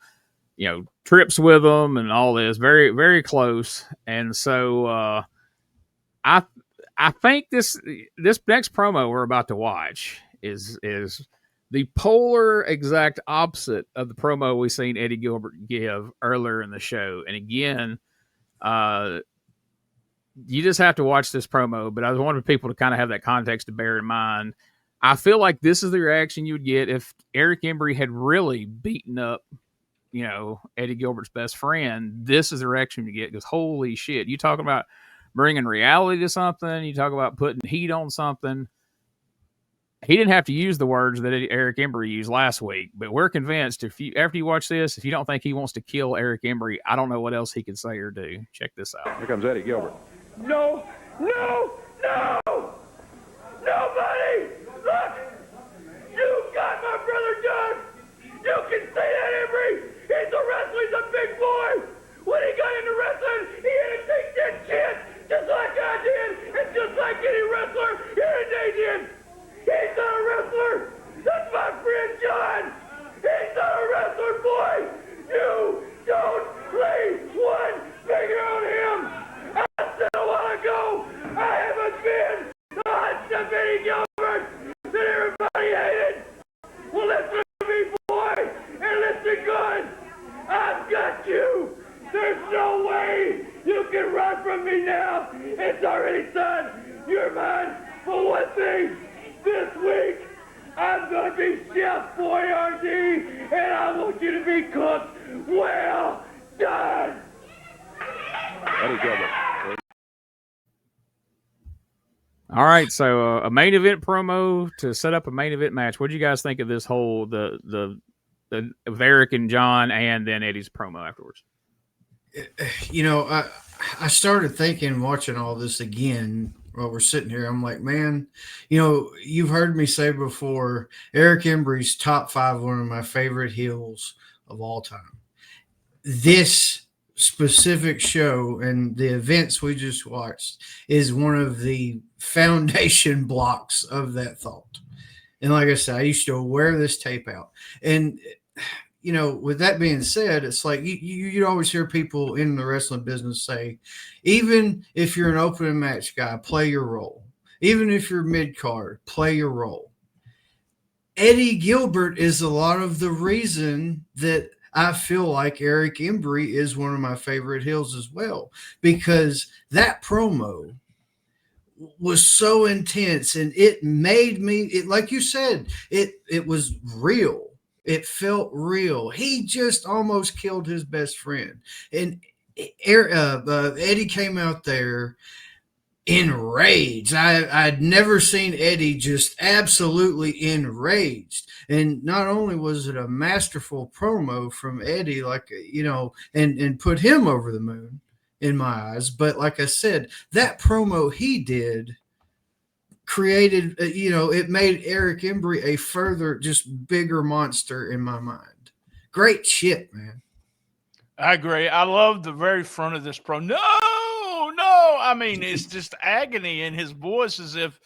trips with them and all this. Very, very close. And so I think this next promo we're about to watch is the polar exact opposite of the promo we seen Eddie Gilbert give earlier in the show. And again, you just have to watch this promo, but I wanted people to kind of have that context to bear in mind. I feel like this is the reaction you would get if Eric Embry had really beaten up, Eddie Gilbert's best friend. This is the reaction you get, because holy shit, you talking about bringing reality to something. You talk about putting heat on something. He didn't have to use the words that Eric Embry used last week, but we're convinced after you watch this, if you don't think he wants to kill Eric Embry, I don't know what else he could say or do. Check this out. Here comes Eddie Gilbert. No! Nobody! Look! You got my brother John! You can say that, Embry! He's a wrestler, he's a big boy! When he got into wrestling, he had to take that shit, just like I did, and just like any wrestler here in Dayton! He's not a wrestler! That's my friend John! He's not a wrestler, boy! You don't lay one finger on him! I said a while ago, I haven't been the hot stuff Eddie Gilbert that everybody hated! Well, listen to me, boy, and listen good! I've got you! There's no way you can run from me now! It's already done! You're mine! For one thing, this week, I'm going to be Chef Boyardee, and I want you to be cooked well done! Eddie Gilbert. All right, so a main event promo to set up a main event match. What do you guys think of this whole the of Eric and John, and then Eddie's promo afterwards? I started thinking, watching all this again while we're sitting here, I'm like, man, you've heard me say before, Eric Embry's top 5, one of my favorite heels of all time. This specific show and the events we just watched is one of the foundation blocks of that thought. And like I said, I used to wear this tape out. And, with that being said, it's like you always hear people in the wrestling business say, even if you're an opening match guy, play your role. Even if you're mid-card, play your role. Eddie Gilbert is a lot of the reason that I feel like Eric Embry is one of my favorite heels as well, because that promo was so intense and it made me, like you said, it was real. It felt real. He just almost killed his best friend. And Eddie came out there enraged. I'd never seen Eddie just absolutely enraged. And not only was it a masterful promo from Eddie, and put him over the moon in my eyes. But like I said, that promo he did created, it made Eric Embry a further, just bigger monster in my mind. Great shit, man. I agree. I love the very front of this pro. No. I mean, it's just agony in his voice, as if,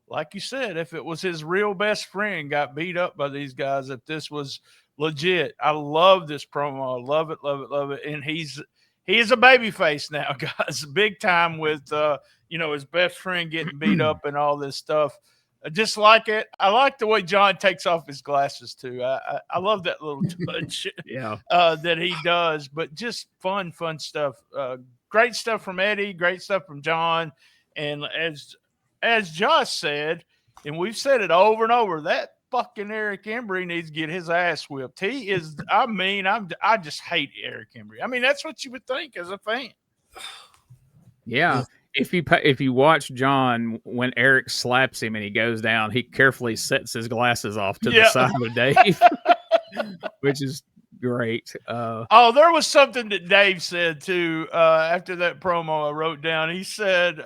like you said, if it was his real best friend got beat up by these guys, if this was legit. I love this promo. I love it, love it, love it. And he is a babyface now, guys, big time with, his best friend getting beat up and all this stuff. I just like it. I like the way John takes off his glasses too. I love that little touch that he does, but just fun stuff. Great stuff from Eddie, great stuff from John. And as Josh said, and we've said it over and over, that fucking Eric Embry needs to get his ass whipped. He is, I just hate Eric Embry. I mean, that's what you would think as a fan. Yeah. If you watch John, when Eric slaps him and he goes down, he carefully sets his glasses off to the side of Dave, which is great. There was something that Dave said too after that promo I wrote down. He said,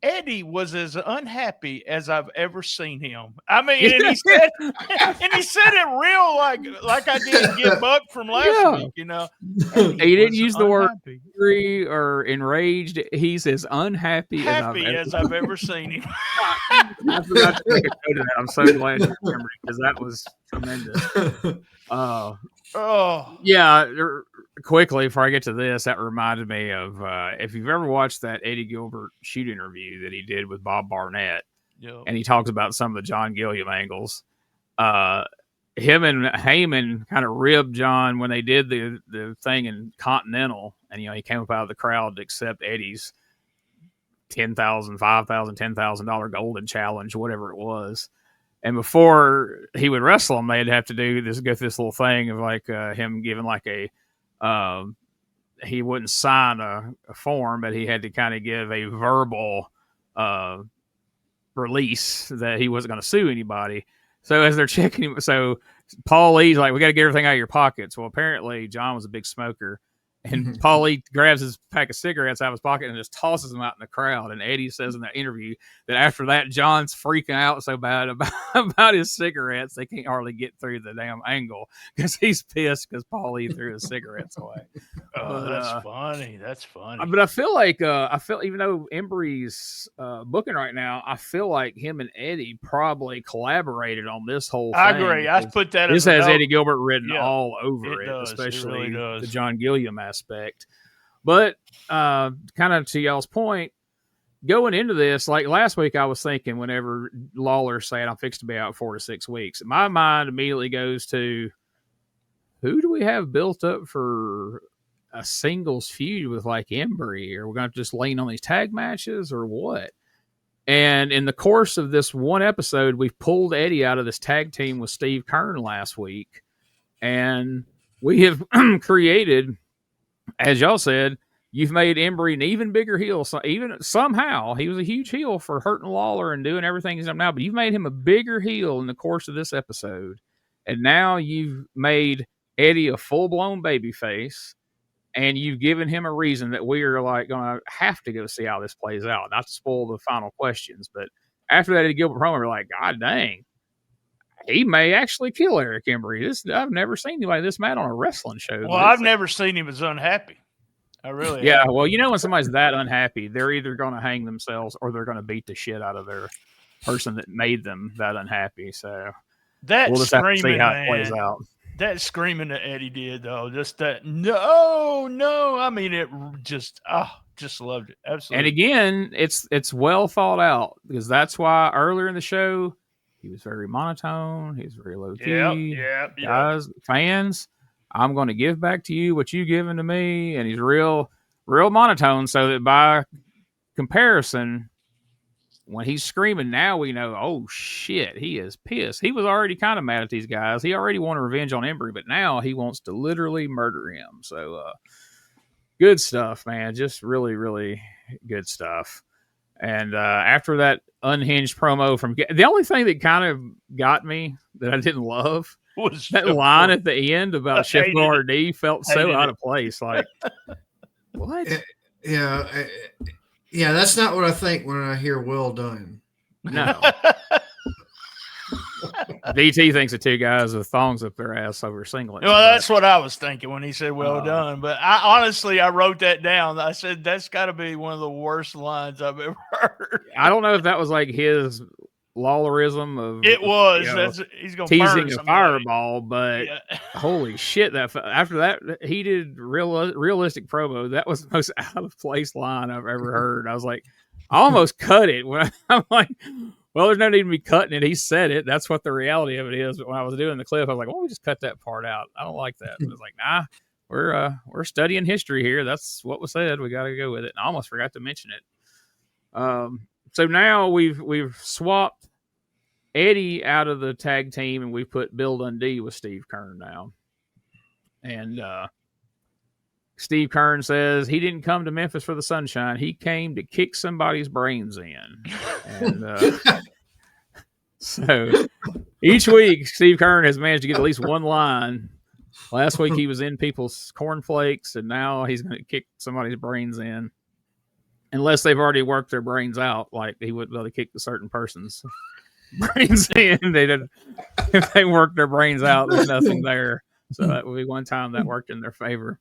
Eddie was as unhappy as I've ever seen him. I mean, and he said it real like I did get Buck from last week, He didn't use the word angry or enraged. He's as unhappy as I've ever seen him. I forgot to make a note of that. I'm so glad you remembered, because that was tremendous. Quickly before I get to this, that reminded me of if you've ever watched that Eddie Gilbert shoot interview that he did with Bob Barnett, and he talks about some of the John Gilliam angles. Him and Heyman kind of ribbed John when they did the thing in Continental, and he came up out of the crowd to accept Eddie's $10,000, $5,000, $10,000 golden challenge, whatever it was. And before he would wrestle him, they'd have to go through this little thing of him giving he wouldn't sign a form, but he had to kind of give a verbal release that he wasn't going to sue anybody. So as they're checking him, so Paul Lee's like, we got to get everything out of your pockets. Well, apparently John was a big smoker. And Paul Lee grabs his pack of cigarettes out of his pocket and just tosses them out in the crowd. And Eddie says in that interview that after that, John's freaking out so bad about his cigarettes, they can't hardly get through the damn angle because he's pissed because Paul Lee threw his cigarettes away. That's funny. That's funny. But I feel like, even though Embry's booking right now, I feel like him and Eddie probably collaborated on this whole thing. I agree. I put that This has Eddie Gilbert written all over it, does. especially It really does. the John Gilliam aspect. But kind of to y'all's point, going into this, like last week, I was thinking whenever Lawler said I'm fixed to be out 4 to 6 weeks, my mind immediately goes to who do we have built up for a singles feud with Embry? Are we going to just lean on these tag matches or what? And in the course of this one episode, we've pulled Eddie out of this tag team with Steve Kern last week, and we have created, as y'all said, you've made Embry an even bigger heel. So even somehow he was a huge heel for hurting Lawler and doing everything he's done now, but you've made him a bigger heel in the course of this episode. And now you've made Eddie a full-blown babyface, and you've given him a reason that we are going to have to go see how this plays out. Not to spoil the final questions, but after that Eddie Gilbert promo, we're like, God dang, he may actually kill Eric Embry. I've never seen anybody this mad on a wrestling show. Well, I've never seen him as unhappy. I really have. Well, when somebody's that unhappy, they're either going to hang themselves or they're going to beat the shit out of their person that made them that unhappy. So that we'll just have to see how man, it plays out. That screaming that Eddie did, though, just that no. I mean, it just loved it. Absolutely. And again, it's well thought out, because that's why earlier in the show he was very monotone. He was very low key. Yeah. Guys, fans, I'm going to give back to you what you've given to me. And he's real monotone, so that by comparison, when he's screaming, now we know, oh, shit, he is pissed. He was already kind of mad at these guys. He already wanted revenge on Embry, but now he wants to literally murder him. So good stuff, man. Just really, really good stuff. And after that unhinged promo from – the only thing that kind of got me that I didn't love was that line at the end about Chef Boyardee felt so out of place. Like, what? Yeah, yeah, that's not what I think when I hear "well done." No. DT thinks of two guys with thongs up their ass over singlets. Well, that's what I was thinking when he said "well done." But I wrote that down. I said that's got to be one of the worst lines I've ever heard. I don't know if that was like his Lawlerism of it was. He's going to teasing a fireball, but holy shit! After that heated realistic promo, that was the most out of place line I've ever heard. I was like, I almost cut it when I'm like, well, there's no need to be cutting it. He said it. That's what the reality of it is. But when I was doing the clip, I was like, well, we just cut that part out. I don't like that. But I was like, nah, we're studying history here. That's what was said. We got to go with it. And I almost forgot to mention it. So now we've swapped Eddie out of the tag team, and we put Bill Dundee with Steve Keirn now. And Steve Keirn says he didn't come to Memphis for the sunshine. He came to kick somebody's brains in. And so each week, Steve Keirn has managed to get at least one line. Last week, he was in people's cornflakes, and now he's going to kick somebody's brains in. Unless they've already worked their brains out, like he wouldn't be able to kick a certain person's brains in. If they worked their brains out, there's nothing there. So that would be one time that worked in their favor.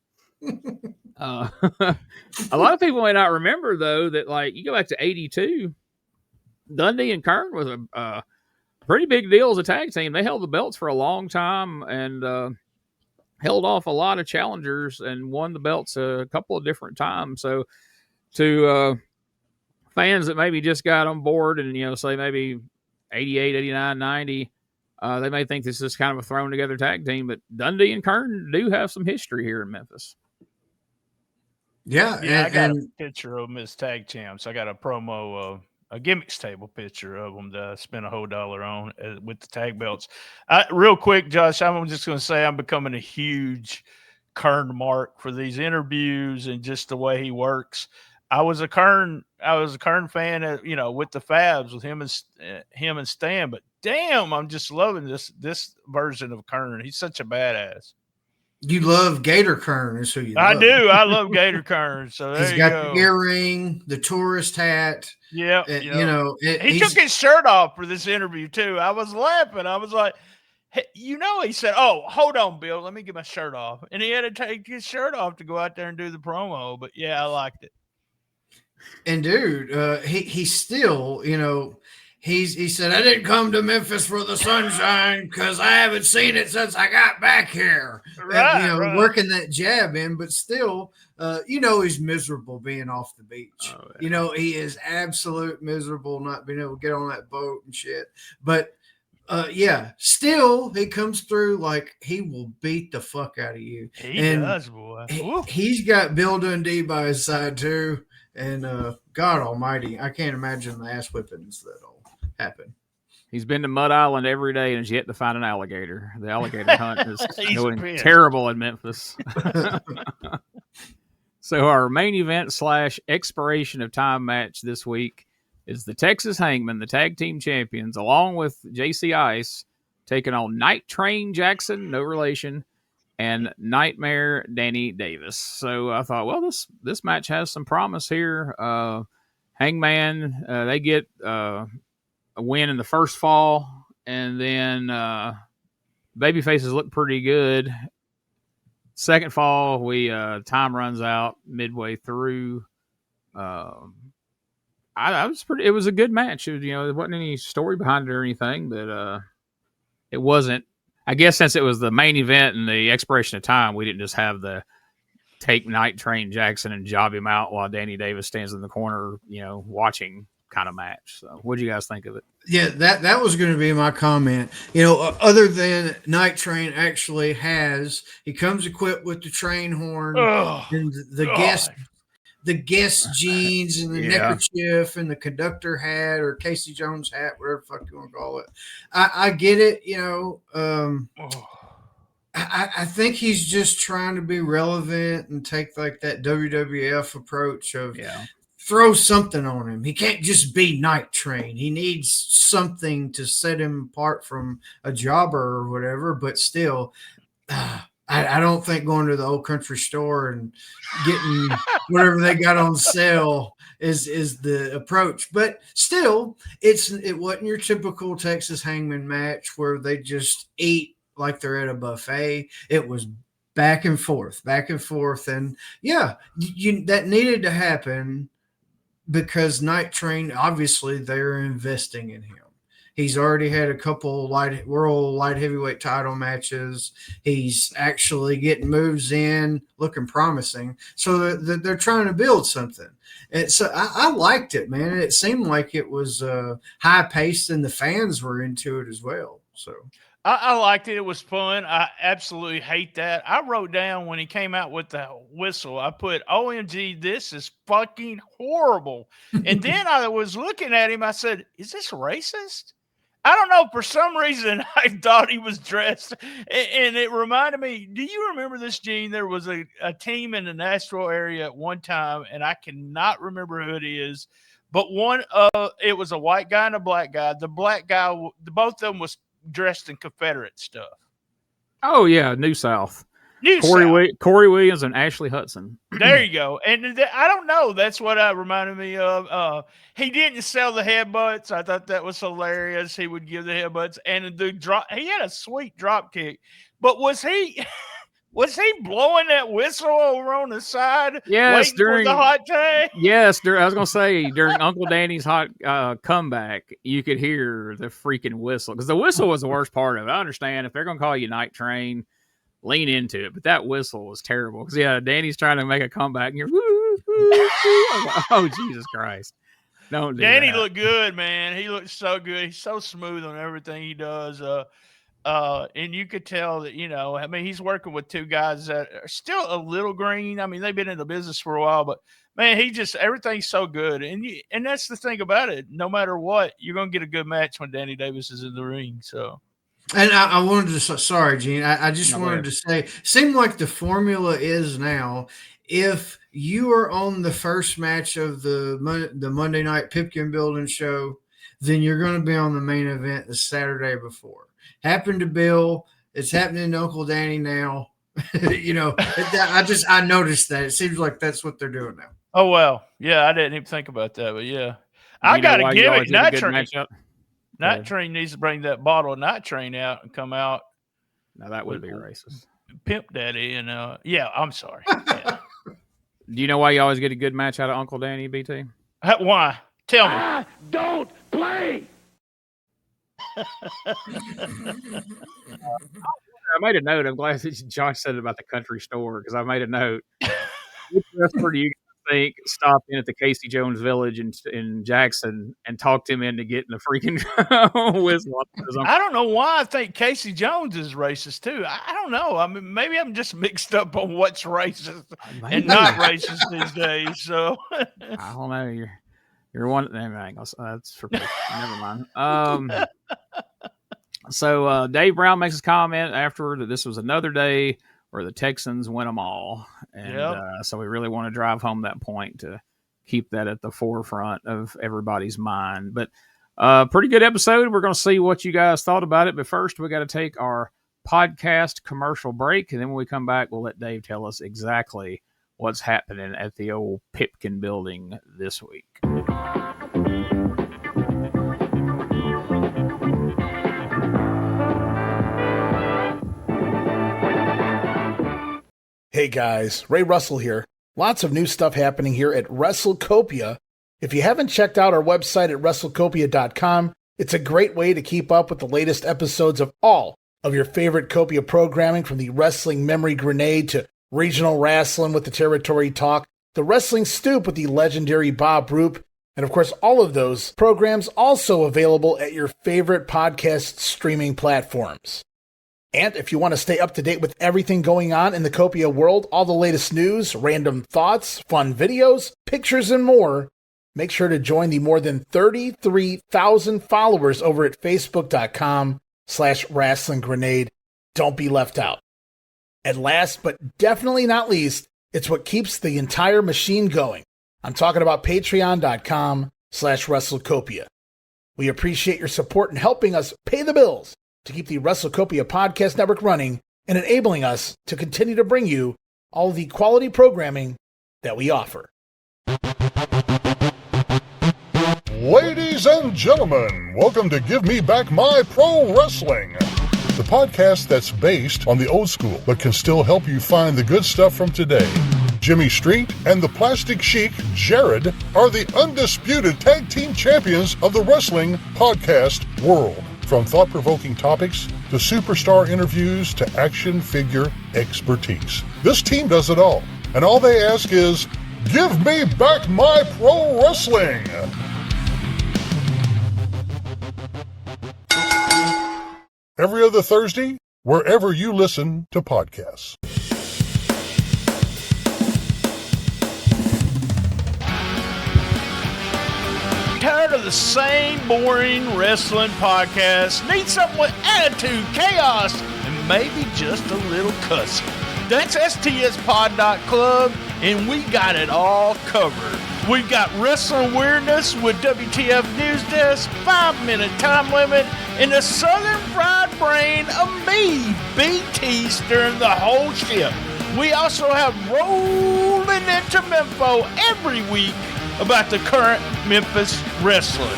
A lot of people may not remember, though, that like you go back to 82, Dundee and Keirn was a pretty big deal as a tag team. They held the belts for a long time and held off a lot of challengers and won the belts a couple of different times. So to fans that maybe just got on board and, say maybe 88, 89, 90, they may think this is kind of a thrown together tag team, but Dundee and Keirn do have some history here in Memphis. Yeah, I got a picture of them as tag champs. I got a promo, a gimmicks table picture of them that I spent a whole $1 on with the tag belts. Real quick, Josh, I'm just going to say I'm becoming a huge Keirn mark for these interviews and just the way he works. I was a Keirn fan, with the Fabs, with him and Stan. But damn, I'm just loving this version of Keirn. He's such a badass. You love Gator Keirn, is who you love. I do. I love Gator Keirn. So there he's got the earring, the tourist hat. Yeah, he took his shirt off for this interview too. I was laughing. I was like, hey, he said, "Oh, hold on, Bill. Let me get my shirt off," and he had to take his shirt off to go out there and do the promo. But yeah, I liked it. And dude, he still, he said, I didn't come to Memphis for the sunshine because I haven't seen it since I got back here. Right, and, working that jab in, but still, he's miserable being off the beach. Oh, yeah. He is absolute miserable not being able to get on that boat and shit. But still he comes through like he will beat the fuck out of you. He does, boy. He's got Bill Dundee by his side too. And God Almighty, I can't imagine the ass whippings that'll happen. He's been to Mud Island every day and has yet to find an alligator. The alligator hunt is going terrible in Memphis. So our main event / expiration of time match this week is the Texas Hangmen, the tag team champions, along with JC Ice, taking on Night Train Jackson, no relation, and Nightmare Danny Davis. So I thought, well, this match has some promise here. Hangman, they get a win in the first fall, and then babyfaces look pretty good. Second fall, we time runs out midway through. It was a good match. There wasn't any story behind it or anything, but it wasn't. I guess since it was the main event and the expiration of time, we didn't just have the take Night Train Jackson and job him out while Danny Davis stands in the corner, watching kind of match. So what do you guys think of it? Yeah, that was going to be my comment. Other than Night Train actually he comes equipped with the train horn and the guest jeans and the neckerchief and the conductor hat or Casey Jones hat, whatever the fuck you want to call it. I get it, I think he's just trying to be relevant and take like that WWF approach of throw something on him. He can't just be Night Train. He needs something to set him apart from a jobber or whatever, but still I don't think going to the old country store and getting whatever they got on sale is the approach. But still, it wasn't your typical Texas Hangman match where they just eat like they're at a buffet. It was back and forth. And yeah, that needed to happen because Night Train, obviously they're investing in him. He's already had a couple world light heavyweight title matches. He's actually getting moves in, looking promising. So they're trying to build something. And so I liked it, man. It seemed like it was high paced, and the fans were into it as well. So I liked it. It was fun. I absolutely hate that. I wrote down when he came out with the whistle, I put, OMG, this is fucking horrible. And then I was looking at him. I said, is this racist? I don't know. For some reason, I thought he was dressed. And it reminded me, do you remember this, Gene? There was a team in the Nashville area at one time, and I cannot remember who it is. But it was a white guy and a black guy. The black guy, both of them was dressed in Confederate stuff. Oh, yeah, New South. Corey Williams and Ashley Hudson. There you go. And I don't know. That's what reminded me of. He didn't sell the headbutts. I thought that was hilarious. He would give the headbutts. And he had a sweet drop kick. But was he blowing that whistle over on the side? Yes, during the hot tag? Yes, I was going to say, during Uncle Danny's hot comeback, you could hear the freaking whistle. Because the whistle was the worst part of it. I understand if they're going to call you Night Train, lean into it, but that whistle was terrible because Danny's trying to make a comeback and you're oh Jesus Christ, don't do Danny that. Looked good, man. He looked so good. He's so smooth on everything he does. And you could tell that, he's working with two guys that are still a little green. I mean, they've been in the business for a while, but man, everything's so good. And that's the thing about it. No matter what, you're going to get a good match when Danny Davis is in the ring. So. And I wanted to, sorry, Gene, I just wanted to say, seemed like the formula is now, if you are on the first match of the Monday night Pipkin Building show, then you're going to be on the main event the Saturday before. Happened to Bill. It's happening to Uncle Danny now. I noticed that. It seems like that's what they're doing now. Oh, well. Yeah, I didn't even think about that, but yeah. I got to give it Night Train. Night Train needs to bring that bottle of Night Train out and come out. Now that would be racist. Pimp Daddy, and yeah, I'm sorry. Yeah. Do you know why you always get a good match out of Uncle Danny, BT? Why? Tell me. Don't play. I made a note. I'm glad that Josh said it about the country store because I made a note. Which wrestler do you think stopped in at the Casey Jones Village in Jackson and talked him into getting the freaking whistle? I don't know why I think Casey Jones is racist too. I don't know. I mean, maybe I'm just mixed up on what's racist and not racist these days. So I don't know. You're one. That's for never mind. So Dave Brown makes his comment after that this was another day where the Texans win them all. And so we really want to drive home that point to keep that at the forefront of everybody's mind. But pretty good episode. We're going to see what you guys thought about it. But first, we got to take our podcast commercial break. And then when we come back, we'll let Dave tell us exactly what's happening at the old Pipkin building this week. Hey guys, Ray Russell here. Lots of new stuff happening here at WrestleCopia. If you haven't checked out our website at WrestleCopia.com, it's a great way to keep up with the latest episodes of all of your favorite Copia programming, from the Wrestling Memory Grenade to Regional Wrestling with the Territory Talk, the Wrestling Stoop with the legendary Bob Roop, and of course all of those programs also available at your favorite podcast streaming platforms. And if you want to stay up to date with everything going on in the Copia world, all the latest news, random thoughts, fun videos, pictures, and more, make sure to join the more than 33,000 followers over at Facebook.com/Wrestling Grenade. Don't be left out. And last but definitely not least, it's what keeps the entire machine going. I'm talking about Patreon.com/WrestleCopia. We appreciate your support in helping us pay the bills to keep the WrestleCopia Podcast Network running and enabling us to continue to bring you all the quality programming that we offer. Ladies and gentlemen, welcome to Give Me Back My Pro Wrestling, the podcast that's based on the old school but can still help you find the good stuff from today. Jimmy Street and the Plastic Chic, Jarrett, are the undisputed tag team champions of the wrestling podcast world. From thought-provoking topics to superstar interviews to action figure expertise. This team does it all, and all they ask is, give me back my pro wrestling! Every other Thursday, wherever you listen to podcasts. Tired of the same boring wrestling podcast? Need something with attitude, chaos, and maybe just a little cussing? That's stspod.club, and we got it all covered. We got wrestling weirdness with WTF News Desk, 5-minute time limit, and the southern fried brain of me, BT, steering the whole ship. We also have rolling into Memphis every week about the current Memphis wrestling.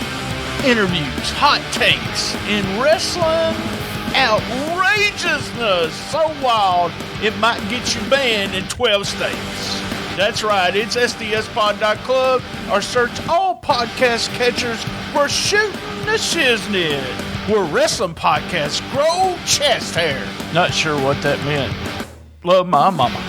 Interviews, hot takes, and wrestling outrageousness so wild it might get you banned in 12 states. That's right, it's SDSpod.club, or search all podcast catchers for Shooting the Shiznit, where wrestling podcasts grow chest hair. Not sure what that meant. Love my mama.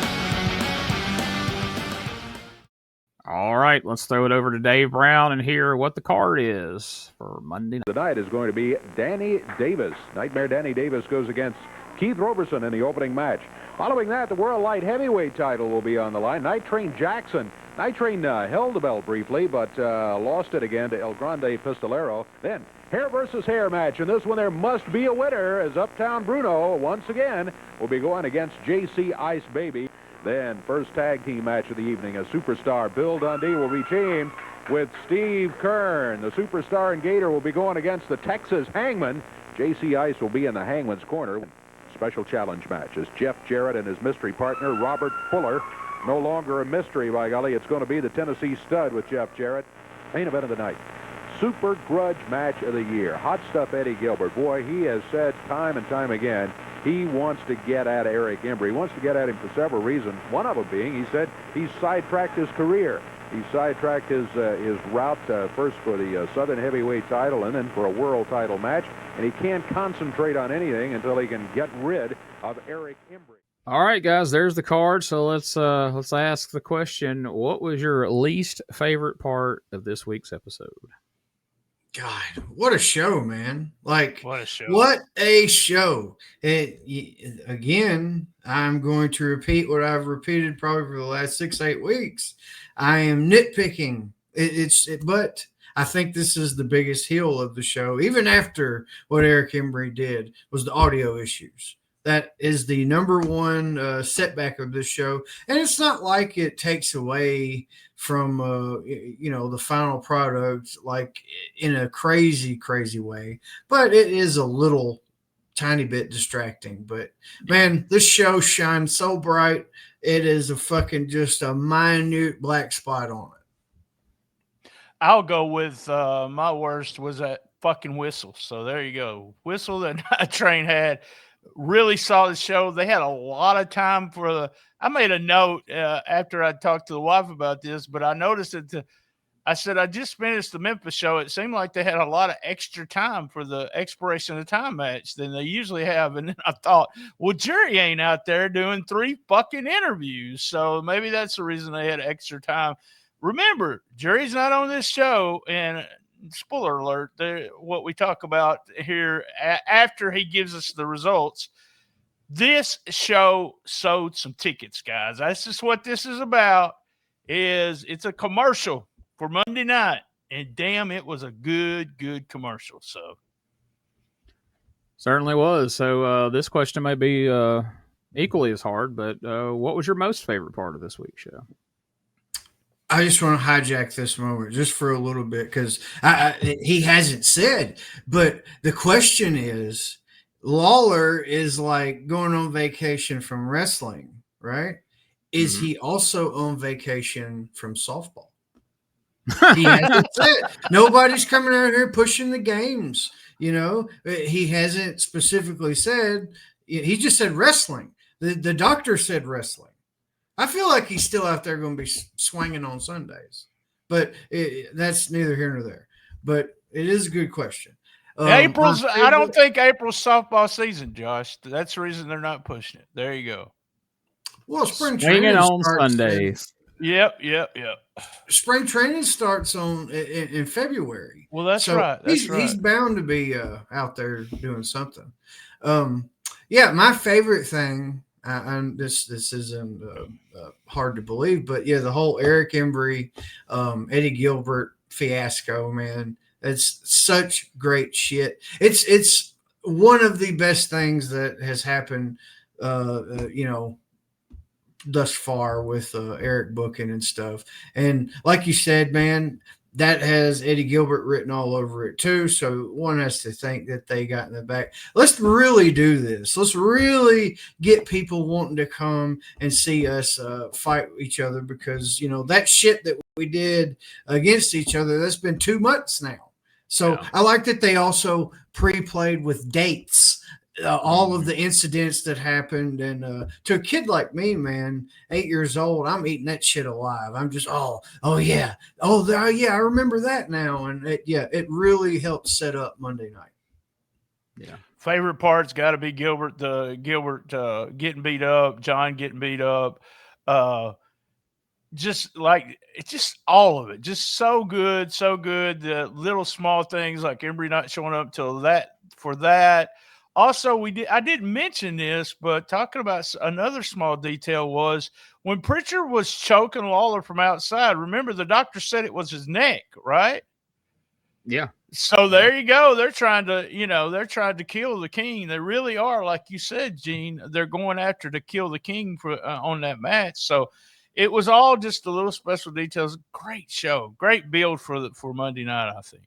All right, let's throw it over to Dave Brown and hear what the card is for Monday night. Tonight is going to be Danny Davis. Nightmare Danny Davis goes against Keith Roberson in the opening match. Following that, the World Light Heavyweight title will be on the line. Night Train Jackson. Night Train held the belt briefly, but lost it again to El Grande Pistolero. Then, hair versus hair match. In this one, there must be a winner, as Uptown Bruno, once again, will be going against JC Ice Baby. Then, first tag team match of the evening, a superstar, Bill Dundee, will be teamed with Steve Kern. The superstar and Gator will be going against the Texas Hangmen. JC Ice will be in the Hangman's corner. Special challenge match as Jeff Jarrett and his mystery partner, Robert Fuller. No longer a mystery, by golly. It's going to be the Tennessee Stud with Jeff Jarrett. Main event of the night. Super grudge match of the year. Hot stuff Eddie Gilbert. Boy, he has said time and time again he wants to get at Eric Embry. He wants to get at him for several reasons. One of them being, he said, he's sidetracked his career. He sidetracked his route first for the Southern Heavyweight title and then for a world title match. And he can't concentrate on anything until he can get rid of Eric Embry. All right, guys, there's the card. So let's ask the question: what was your least favorite part of this week's episode? God, what a show, man! Like, what a show! What a show! Again, I'm going to repeat what I've repeated probably for the last 6-8 weeks. I am nitpicking. But I think this is the biggest heel of the show, even after what Eric Embry did, was the audio issues. That is the number one setback of this show. And it's not like it takes away from, the final product, like in a crazy, crazy way. But it is a little tiny bit distracting. But, man, this show shines so bright. It is a fucking just a minute black spot on it. I'll go with my worst was that fucking whistle. So there you go. Whistle that Night Train had. Really solid show. They had a lot of time for I made a note after I talked to the wife about this, but I noticed that I said, I just finished the Memphis show. It seemed like they had a lot of extra time for the expiration of the time match than they usually have. And then I thought, well, Jerry ain't out there doing 3 fucking interviews. So maybe that's the reason they had extra time. Remember, Jerry's not on this show, and spoiler alert, what we talk about here after he gives us the results. This show sold some tickets, guys. That's just what this is about. It's a commercial for Monday night, and damn, it was a good commercial. So certainly was. So this question may be equally as hard, but what was your most favorite part of this week's show? I just want to hijack this moment just for a little bit because he hasn't said, but the question is, Lawler is like going on vacation from wrestling, right? Is he also on vacation from softball? He hasn't said. Nobody's coming out here pushing the games. He hasn't specifically said. He just said wrestling. The doctor said wrestling. I feel like he's still out there going to be swinging on Sundays, but that's neither here nor there. But it is a good question. I don't think April's softball season, Josh. That's the reason they're not pushing it. There you go. Well, spring training on Sundays. Yep. Spring training starts in February. Well, that's right. He's bound to be out there doing something. My favorite thing, and this isn't hard to believe, but the whole Eric Embry, Eddie Gilbert fiasco, man. It's such great shit. It's one of the best things that has happened, thus far with Eric booking and stuff. And like you said, man, that has Eddie Gilbert written all over it too. So one has to think that they got in the back. Let's really do this. Let's really get people wanting to come and see us fight each other, because that shit that we did against each other, that's been 2 months now. So I like that they also pre-played with dates, all of the incidents that happened. And to a kid like me, man, 8 years old, I'm eating that shit alive. I'm just, oh yeah, I remember that now. And it really helped set up Monday night. Yeah. Favorite part's got to be Gilbert getting beat up, John getting beat up. Just all of it, just so good. The little small things like Embry not showing up till for that. Also, I didn't mention this, but talking about another small detail was when Pritchard was choking Lawler from outside. Remember, the doctor said it was his neck, right? Yeah. So there you go. They're trying to kill the king. They really are, like you said, Gene. They're going after to kill the king on that match. So it was all just the little special details. Great show, great build for Monday night, I think.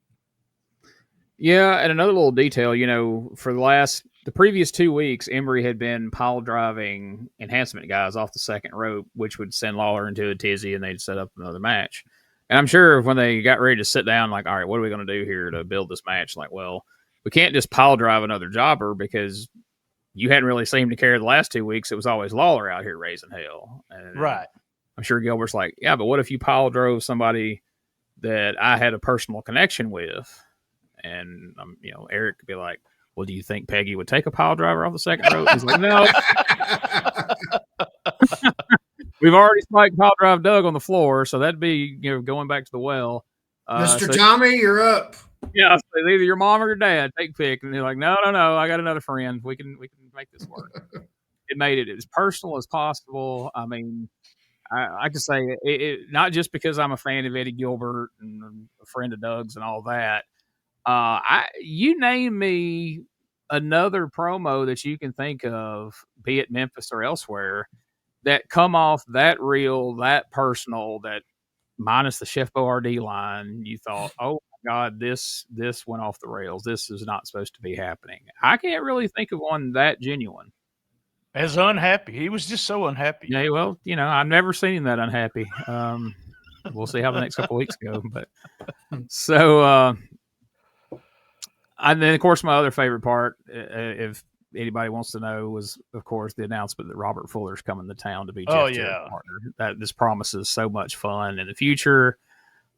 Yeah, and another little detail, for the previous 2 weeks, Embry had been pile driving enhancement guys off the second rope, which would send Lawler into a tizzy, and they'd set up another match. And I'm sure when they got ready to sit down, like, all right, what are we going to do here to build this match? Like, well, we can't just pile drive another jobber, because you hadn't really seemed to care the last 2 weeks. It was always Lawler out here raising hell. And right. I'm sure Gilbert's like, yeah, but what if you pile drove somebody that I had a personal connection with? And Eric could be like, well, do you think Peggy would take a pile driver off the second rope? He's like, no. We've already spiked pile drive Doug on the floor, so that'd be going back to the well. Mr. Tommy, you're up. Yeah, so either your mom or your dad, take pick. And they're like, no, I got another friend. We can make this work. It made it as personal as possible. I mean, I can say it not just because I'm a fan of Eddie Gilbert and a friend of Doug's and all that. You name me another promo that you can think of, be it Memphis or elsewhere, that come off that real, that personal, that minus the Chef Boyardee line, you thought, oh my God, this went off the rails. This is not supposed to be happening. I can't really think of one that genuine. As unhappy. He was just so unhappy. Yeah, well, I've never seen him that unhappy. We'll see how the next couple of weeks go. But so, and then, of course, my other favorite part, if anybody wants to know, was, of course, the announcement that Robert Fuller's coming to town to be Jeff Jarrett's partner. This promises so much fun in the future.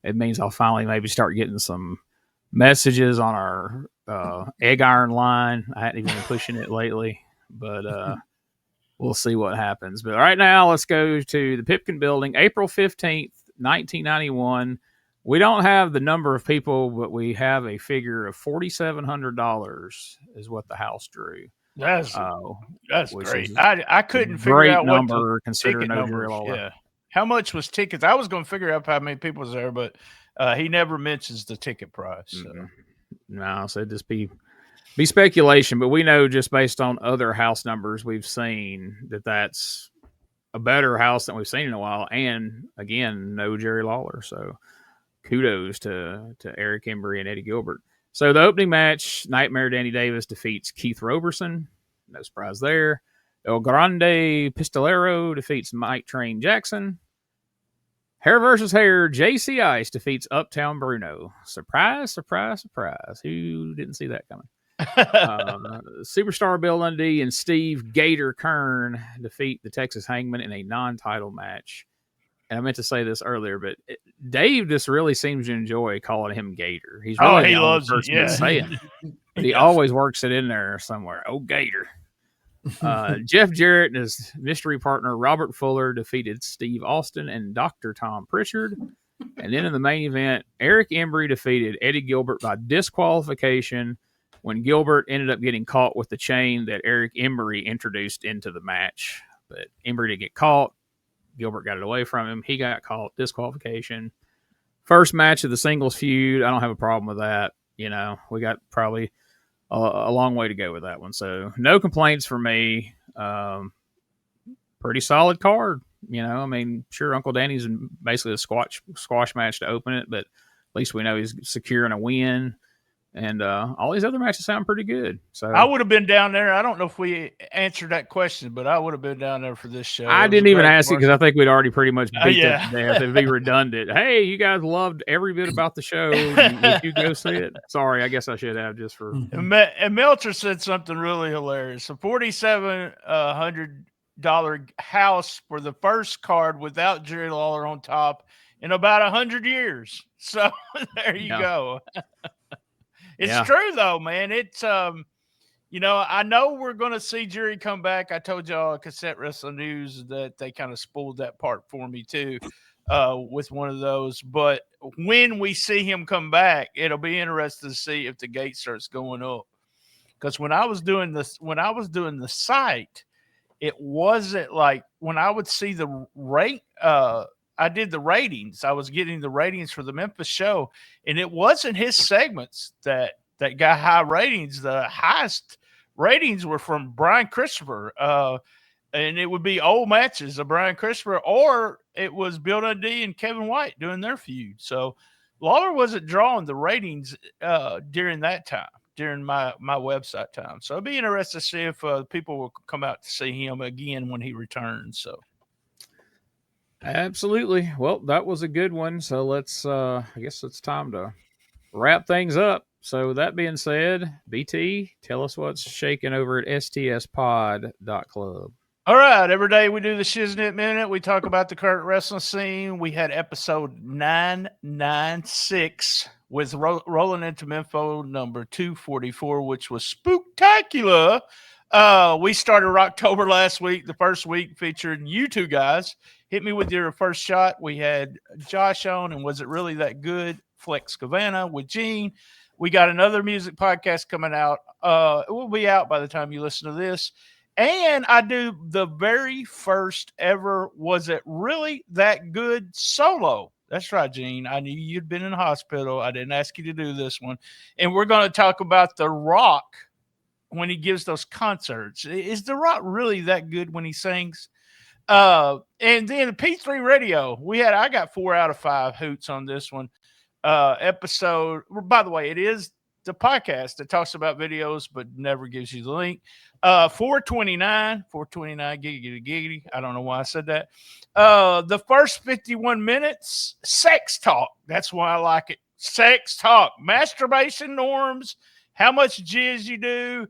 It means I'll finally maybe start getting some messages on our egg iron line. I hadn't even been pushing it lately, but we'll see what happens. But right now, let's go to the Pipkin Building, April 15th, 1991. We don't have the number of people, but we have a figure of $4,700 is what the house drew. That's great. I couldn't figure out what number considering yeah. How much was tickets? I was going to figure out how many people was there, but he never mentions the ticket price. So. Mm-hmm. No, so just be speculation, but we know just based on other house numbers we've seen that's a better house than we've seen in a while. And again, no Jerry Lawler. So kudos to Eric Embry and Eddie Gilbert. So the opening match, Nightmare Danny Davis defeats Keith Roberson. No surprise there. El Grande Pistolero defeats Mike Train Jackson. Hair versus Hair, JC Ice defeats Uptown Bruno. Surprise, surprise, surprise. Who didn't see that coming? Superstar Bill Dundee and Steve Gator Kern defeat the Texas Hangmen in a non-title match. And I meant to say this earlier, but Dave just really seems to enjoy calling him Gator. He's really he loves it. Yeah, saying it. He always works it in there somewhere. Oh, Gator. Jeff Jarrett and his mystery partner Robert Fuller defeated Steve Austin and Dr. Tom Pritchard. And then in the main event, Eric Embry defeated Eddie Gilbert by disqualification when Gilbert ended up getting caught with the chain that Eric Embry introduced into the match. But Embry didn't get caught. Gilbert got it away from him. He got caught. Disqualification. First match of the singles feud. I don't have a problem with that. You know, we got probably a long way to go with that one. So no complaints for me. Pretty solid card. You know, I mean, sure, Uncle Danny's basically a squash match to open it, but at least we know he's securing a win. And all these other matches sound pretty good. So I would have been down there. I don't know if we answered that question, but I would have been down there for this show. I didn't even ask you because I think we'd already pretty much beat that to death. It'd be redundant. Hey, you guys loved every bit about the show. Would you go see it? Sorry, I guess I should have just for. And Meltzer said something really hilarious. A $4,700 house for the first card without Jerry Lawler on top in about 100 years. So there you go. It's true though, man. It's you know, I know we're gonna see Jerry come back. I told y'all at Cassette Wrestling News that they kind of spoiled that part for me too, with one of those. But when we see him come back, it'll be interesting to see if the gate starts going up. Because when I was doing the site, it wasn't like when I would see the rate. I did the ratings. I was getting the ratings for the Memphis show, and it wasn't his segments that got high ratings. The highest ratings were from Brian Christopher, and it would be old matches of Brian Christopher, or it was Bill Dundee and Kevin White doing their feud. So Lawler wasn't drawing the ratings during that time, during my website time. So it'd be interesting to see if people will come out to see him again when he returns. So. Absolutely. Well, that was a good one. So let's, I guess it's time to wrap things up. So that being said, BT, tell us what's shaking over at stspod.club. All right. Every day we do the Shiznit Minute. We talk about the current wrestling scene. We had episode 996 with rolling into Memphis number 244, which was spooktacular. We started October last week. The first week featured you two guys. Hit me with your first shot. We had Josh on, and was it really that good? Flex Cavana with Gene. We got another music podcast coming out. It will be out by the time you listen to this. And I do the very first ever Was It Really That Good solo. That's right, Gene. I knew you'd been in the hospital. I didn't ask you to do this one. And we're going to talk about The Rock when he gives those concerts. Is The Rock really that good when he sings? And then P3 Radio, I got 4 out of 5 hoots on this one. Episode, by the way, it is the podcast that talks about videos but never gives you the link. 429 giggity. I don't know why I said that. The first 51 minutes, sex talk. That's why I like it. Sex talk, masturbation norms, how much jizz you do,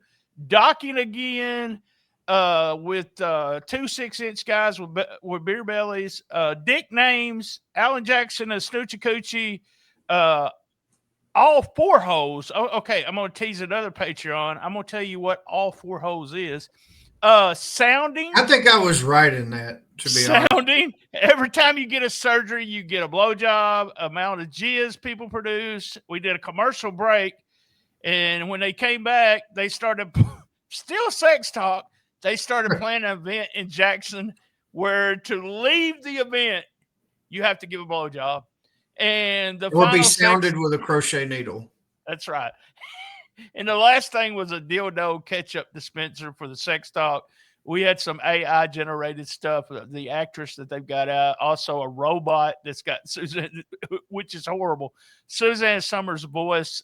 docking again, with 2 6-inch guys with beer bellies, dick names, Alan Jackson and Snoochie Coochie, all 4 hoes. Oh, okay, I'm going to tease another Patreon. I'm going to tell you what all 4 hoes is. Sounding. I think I was right in that, to be honest. Sounding. Every time you get a surgery, you get a blowjob, amount of jizz people produce. We did a commercial break, and when they came back, they started still sex talk. They started planning an event in Jackson where to leave the event, you have to give a blowjob. And the will be sounded with a crochet needle. That's right. And the last thing was a dildo ketchup dispenser for the sex talk. We had some AI generated stuff. The actress that they've got out, also a robot that's got Suzanne, which is horrible. Suzanne Summers' voice.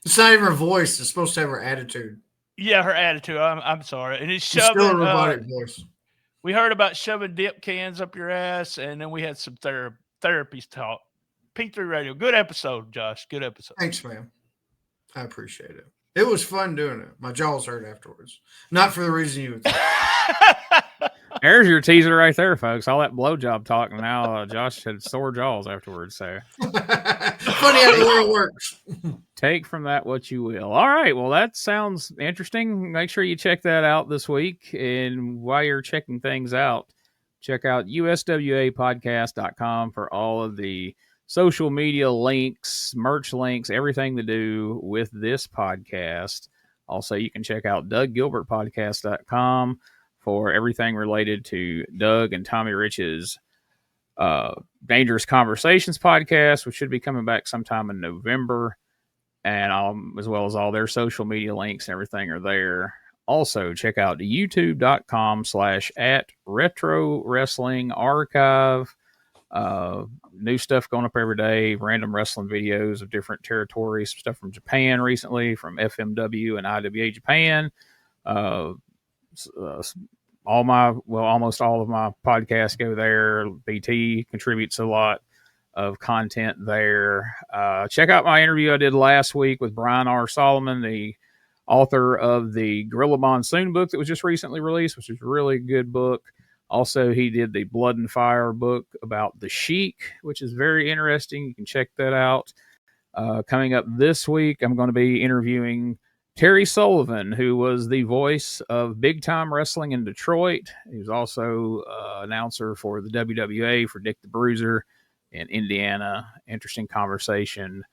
It's not even her voice. It's supposed to have her attitude. Yeah, her attitude. I'm sorry. And he's It's shoving. still a robotic voice. We heard about shoving dip cans up your ass, and then we had some therapy talk. P3 Radio. Good episode, Josh. Good episode. Thanks, man. I appreciate it. It was fun doing it. My jaws hurt afterwards. Not for the reason you would think. There's your teaser right there, folks. All that blowjob talk, and now Josh had sore jaws afterwards. So funny how the world works. Take from that what you will. All right. Well, that sounds interesting. Make sure you check that out this week. And while you're checking things out, check out USWApodcast.com for all of the social media links, merch links, everything to do with this podcast. Also, you can check out DougGilbertPodcast.com for everything related to Doug and Tommy Rich's Dangerous Conversations podcast, which should be coming back sometime in November. And as well as all their social media links and everything are there. Also, check out youtube.com/@Retro Wrestling Archive. New stuff going up every day, random wrestling videos of different territories, stuff from Japan recently, from FMW and IWA Japan. Almost all of my podcasts go there. BT contributes a lot of content there. Check out my interview I did last week with Brian R. Solomon, the author of the Gorilla Monsoon book that was just recently released, which is a really good book. Also, he did the Blood and Fire book about the Sheik, which is very interesting. You can check that out. Coming up this week, I'm going to be interviewing Terry Sullivan, who was the voice of Big Time Wrestling in Detroit. He was also announcer for the WWA for Dick the Bruiser in Indiana. Interesting conversation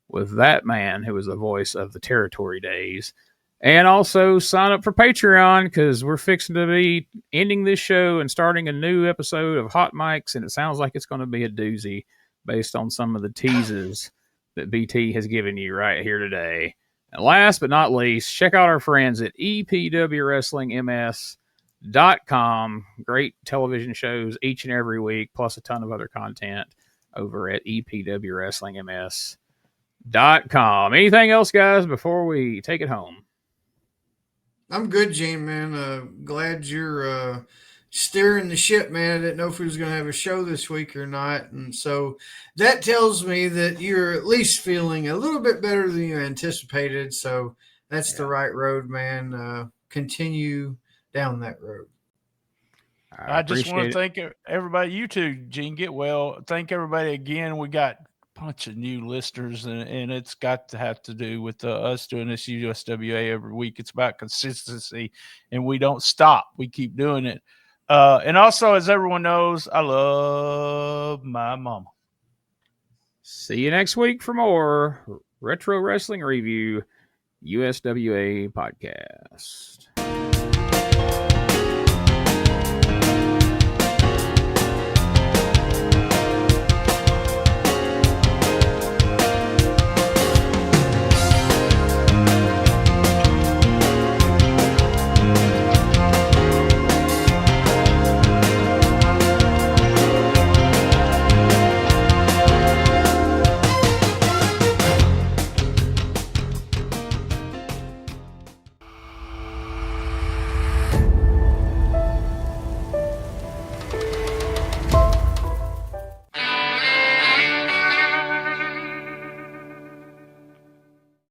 with that man who was the voice of the Territory Days. And also sign up for Patreon, because we're fixing to be ending this show and starting a new episode of Hot Mics, and it sounds like it's going to be a doozy based on some of the teases that BT has given you right here today. And last but not least, check out our friends at EPWWrestlingMS.com. Great television shows each and every week, plus a ton of other content over at EPWWrestlingMS.com. Anything else, guys, before we take it home? I'm good, Gene, man. Glad you're steering the ship, man. I didn't know if we was going to have a show this week or not. And so that tells me that you're at least feeling a little bit better than you anticipated. So that's the right road, man. Continue down that road. I just want to thank everybody. You too, Gene. Get well. Thank everybody again. We got a bunch of new listeners, and it's got to have to do with us doing this USWA every week. It's about consistency, and we don't stop. We keep doing it. And also, as everyone knows, I love my mama. See you next week for more Retro Wrestling Review USWA Podcast.